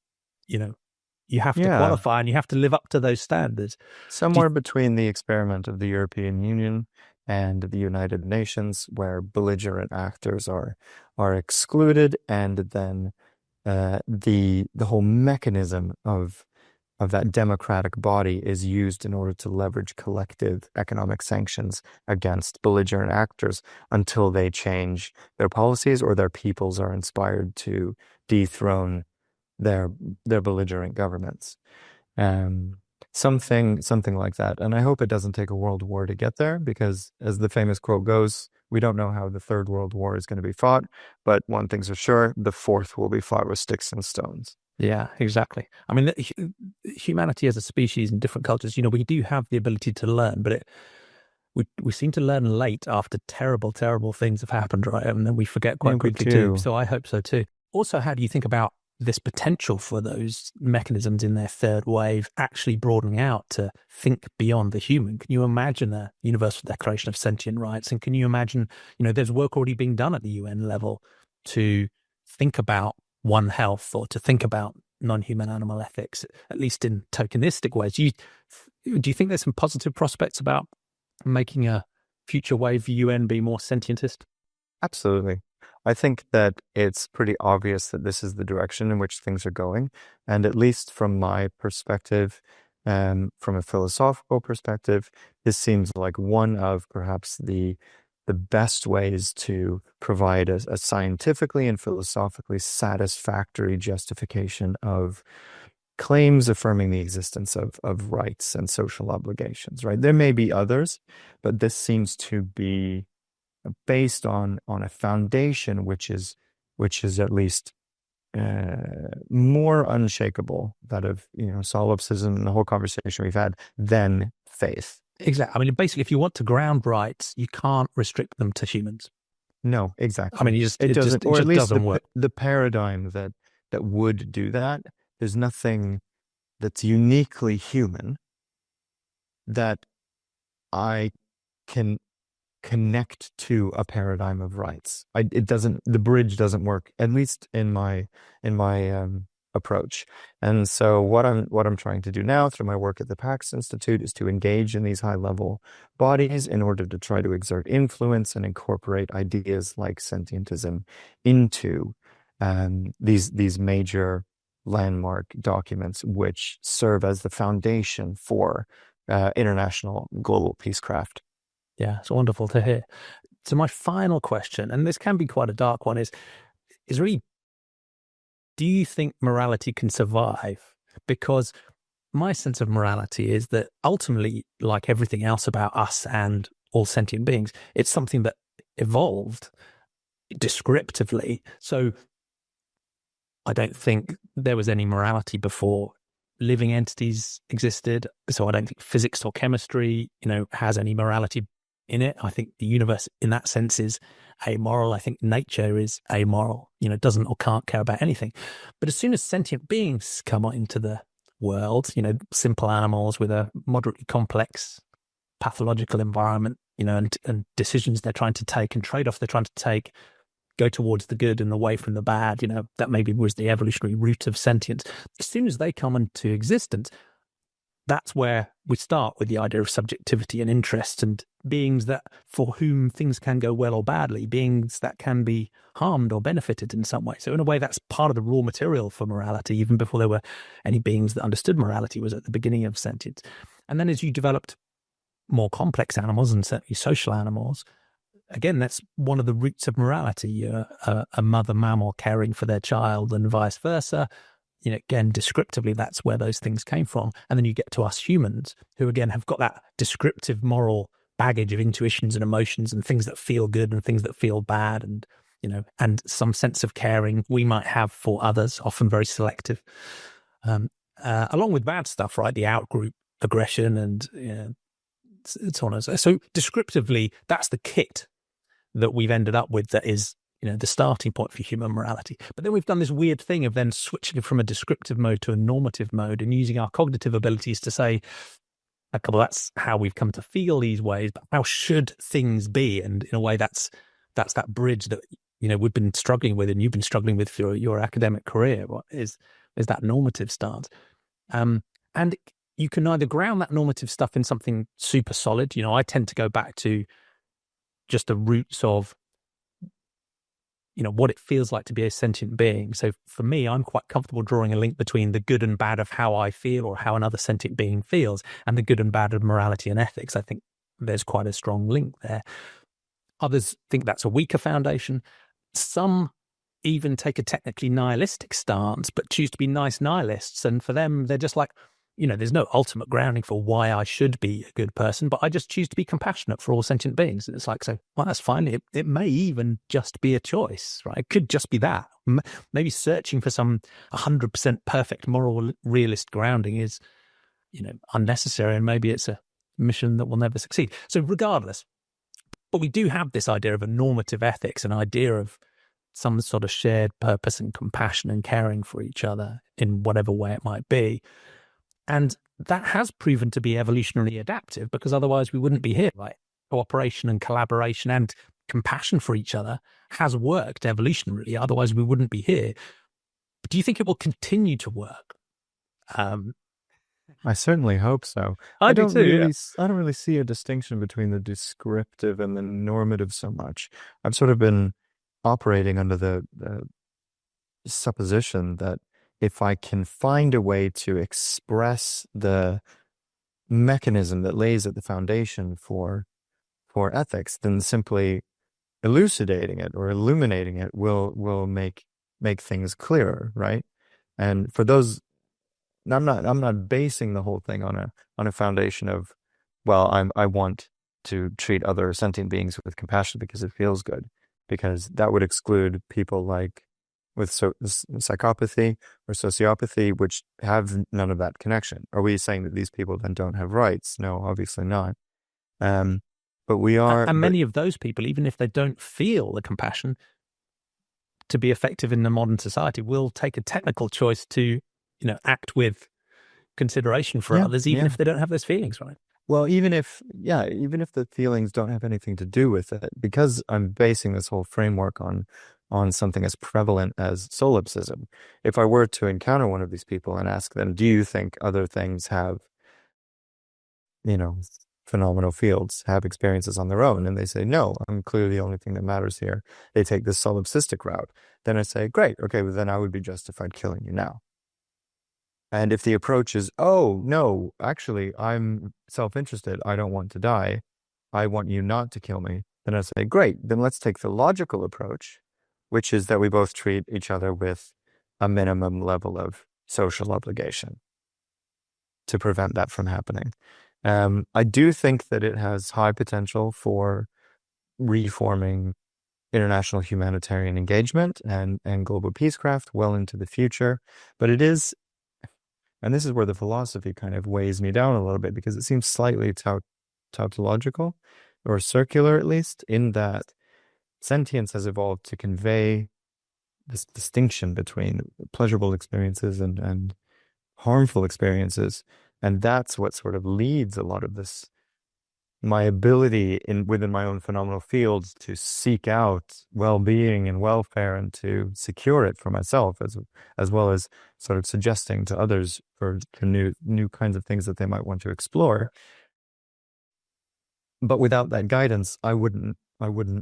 you have to qualify and you have to live up to those standards. Somewhere between the experiment of the European Union and the United Nations, where belligerent actors are excluded, and then the whole mechanism of that democratic body is used in order to leverage collective economic sanctions against belligerent actors until they change their policies or their peoples are inspired to dethrone their belligerent governments. Something like that. And I hope it doesn't take a world war to get there, because as the famous quote goes, we don't know how the third world war is going to be fought, but one thing's for sure, the fourth will be fought with sticks and stones. Yeah, exactly. I mean, humanity as a species in different cultures, we do have the ability to learn, but we seem to learn late after terrible, terrible things have happened, right? And then we forget quite quickly too. So I hope so too. Also, how do you think about this potential for those mechanisms in their third wave actually broadening out to think beyond the human? Can you imagine a Universal Declaration of Sentient Rights? And can you imagine, there's work already being done at the UN level to think about One Health or to think about non-human animal ethics, at least in tokenistic ways. Do you think there's some positive prospects about making a future wave UN be more sentientist? Absolutely. I think that it's pretty obvious that this is the direction in which things are going. And at least from my perspective, from a philosophical perspective, this seems like one of perhaps the best ways to provide a scientifically and philosophically satisfactory justification of claims affirming the existence of rights and social obligations, right? There may be others, but this seems to be based on a foundation which is at least more unshakable, that of solipsism and the whole conversation we've had, than faith. Exactly. I mean, basically, if you want to ground rights, you can't restrict them to humans. No, exactly. I mean, it just doesn't work. The paradigm that would do that, there's nothing that's uniquely human that I can connect to a paradigm of rights. The bridge doesn't work, at least in my approach. And so what I'm trying to do now through my work at the Pax Institute is to engage in these high level bodies in order to try to exert influence and incorporate ideas like sentientism into these major landmark documents, which serve as the foundation for international global peacecraft. Yeah, it's wonderful to hear. So my final question, and this can be quite a dark one, is really, do you think morality can survive? Because my sense of morality is that ultimately, like everything else about us and all sentient beings, it's something that evolved descriptively. So I don't think there was any morality before living entities existed. So I don't think physics or chemistry, has any morality in it. I think the universe in that sense is amoral. I think nature is amoral, doesn't or can't care about anything. But as soon as sentient beings come into the world, simple animals with a moderately complex pathological environment, and decisions they're trying to take and trade-offs they're trying to take go towards the good and away from the bad, that maybe was the evolutionary root of sentience. As soon as they come into existence, that's where we start with the idea of subjectivity and interest and beings that for whom things can go well or badly, beings that can be harmed or benefited in some way. So in a way, that's part of the raw material for morality, even before there were any beings that understood morality, was at the beginning of sentience. And then as you developed more complex animals and certainly social animals, again, that's one of the roots of morality, a mother mammal caring for their child and vice versa. Again, descriptively, that's where those things came from. And then you get to us humans who, again, have got that descriptive moral baggage of intuitions and emotions and things that feel good and things that feel bad and, and some sense of caring we might have for others, often very selective, along with bad stuff, right? The out-group aggression and so on and so. So descriptively, that's the kit that we've ended up with that is, the starting point for human morality. But then we've done this weird thing of then switching from a descriptive mode to a normative mode and using our cognitive abilities to say, okay, well, that's how we've come to feel these ways, but how should things be? And in a way, that's that bridge that, we've been struggling with and you've been struggling with for your academic career. What is that normative stance? And you can either ground that normative stuff in something super solid. I tend to go back to just the roots of, what it feels like to be a sentient being. So for me, I'm quite comfortable drawing a link between the good and bad of how I feel or how another sentient being feels and the good and bad of morality and ethics. I think there's quite a strong link there. Others think that's a weaker foundation. Some even take a technically nihilistic stance, but choose to be nice nihilists. And for them, they're just like, there's no ultimate grounding for why I should be a good person, but I just choose to be compassionate for all sentient beings. And it's like, so, well, that's fine. It may even just be a choice, right? It could just be that. Maybe searching for some 100% perfect moral realist grounding is, unnecessary. And maybe it's a mission that will never succeed. So regardless, but we do have this idea of a normative ethics, an idea of some sort of shared purpose and compassion and caring for each other in whatever way it might be. And that has proven to be evolutionarily adaptive because otherwise we wouldn't be here, right? Cooperation and collaboration and compassion for each other has worked evolutionarily. Otherwise we wouldn't be here. But do you think it will continue to work? I certainly hope so. I do too. I don't really see a distinction between the descriptive and the normative so much. I've sort of been operating under the supposition that if I can find a way to express the mechanism that lays at the foundation for ethics, then simply elucidating it or illuminating it will make things clearer, right? And for those, I'm not basing the whole thing on a foundation of, well, I want to treat other sentient beings with compassion because it feels good, because that would exclude people like with psychopathy or sociopathy, which have none of that connection. Are we saying that these people then don't have rights? No, obviously not. But we are... And many of those people, even if they don't feel the compassion, to be effective in the modern society, will take a technical choice to, act with consideration for others, even if they don't have those feelings, right? Well, even if the feelings don't have anything to do with it, because I'm basing this whole framework on something as prevalent as solipsism. If I were to encounter one of these people and ask them, do you think other things have, phenomenal fields, have experiences on their own? And they say, no, I'm clearly the only thing that matters here. They take this solipsistic route. Then I say, great, okay, well then I would be justified killing you now. And if the approach is, oh, no, actually, I'm self-interested. I don't want to die. I want you not to kill me. Then I say, great, then let's take the logical approach, which is that we both treat each other with a minimum level of social obligation to prevent that from happening. I do think that it has high potential for reforming international humanitarian engagement and global peacecraft well into the future. But it is, and this is where the philosophy kind of weighs me down a little bit, because it seems slightly tautological, or circular at least, in that sentience has evolved to convey this distinction between pleasurable experiences and harmful experiences. And that's what sort of leads a lot of this, my ability within my own phenomenal field to seek out well-being and welfare and to secure it for myself, as well as sort of suggesting to others for new kinds of things that they might want to explore. But without that guidance, I wouldn't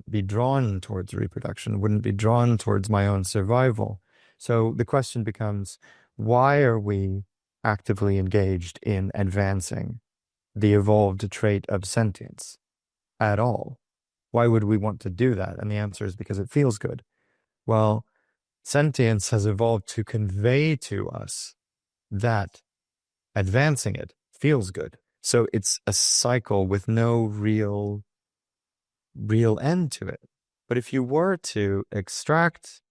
be drawn towards reproduction, wouldn't be drawn towards my own survival. So the question becomes, why are we actively engaged in advancing the evolved trait of sentience at all? Why would we want to do that? And the answer is because it feels good. Well, sentience has evolved to convey to us that advancing it feels good. So it's a cycle with no real end to it. But if you were to extract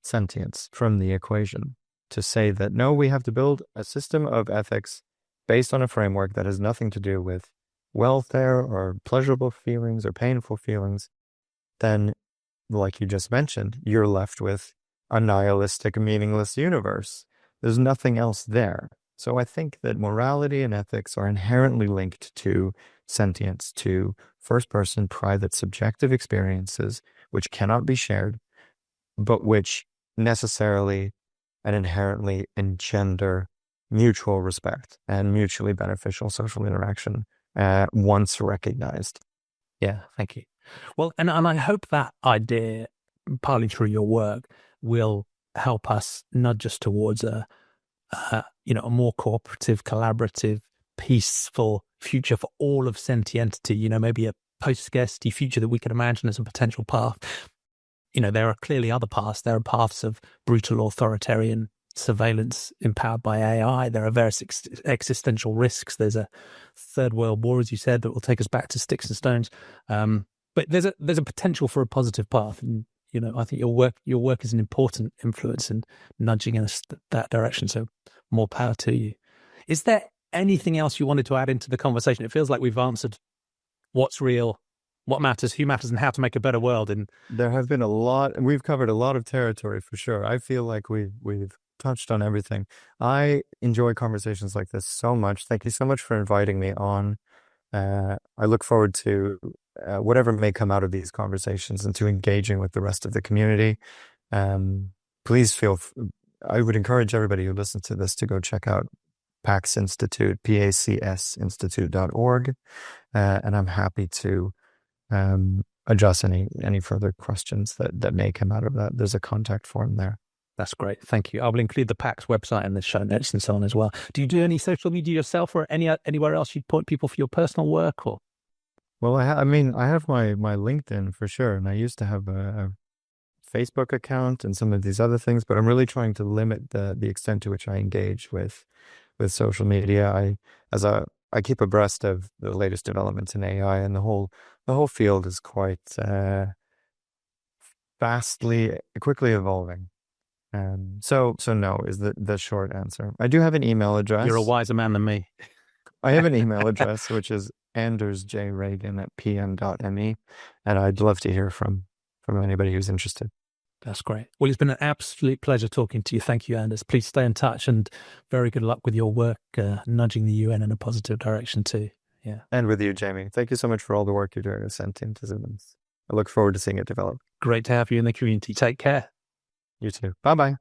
sentience from the equation, to say that no, we have to build a system of ethics based on a framework that has nothing to do with welfare or pleasurable feelings or painful feelings, then, like you just mentioned, you're left with a nihilistic, meaningless universe. There's nothing else there. So I think that morality and ethics are inherently linked to sentience, to first-person, private, subjective experiences, which cannot be shared, but which necessarily and inherently engender mutual respect and mutually beneficial social interaction once recognized. Yeah, thank you. Well, and I hope that idea, partly through your work, will help us nudge us towards a more cooperative, collaborative, peaceful future for all of sentientity, maybe a post-scarcity future that we can imagine as a potential path. There are clearly other paths. There are paths of brutal authoritarian surveillance empowered by AI. There are various existential risks. There's a third world war, as you said, that will take us back to sticks and stones. But there's a potential for a positive path. And, I think your work is an important influence in nudging us that direction. So more power to you. Is there anything else you wanted to add into the conversation? It feels like we've answered what's real, what matters, who matters, and how to make a better world. And there have been we've covered a lot of territory for sure. I feel like we've touched on everything. I enjoy conversations like this so much. Thank you so much for inviting me on. I look forward to whatever may come out of these conversations and to engaging with the rest of the community. Please I would encourage everybody who listens to this to go check out PAX Institute, pacsinstitute.org. And I'm happy to address any further questions that may come out of that. There's a contact form there. That's great. Thank you. I will include the PAX website in the show notes and so on as well. Do you do any social media yourself, or anywhere else you'd point people for your personal work? Or? Well, I have my LinkedIn for sure. And I used to have a Facebook account and some of these other things, but I'm really trying to limit the extent to which I engage with social media. I keep abreast of the latest developments in AI, and the whole field is quite quickly evolving. So no is the short answer. I do have an email address. You're a wiser man than me. I have an email address, which is andersjreagan@pm.me, and I'd love to hear from anybody who's interested. That's great. Well, it's been an absolute pleasure talking to you. Thank you, Anders. Please stay in touch, and very good luck with your work, nudging the UN in a positive direction too. Yeah. And with you, Jamie. Thank you so much for all the work you're doing with Sentientism. I look forward to seeing it develop. Great to have you in the community. Take care. You too. Bye-bye.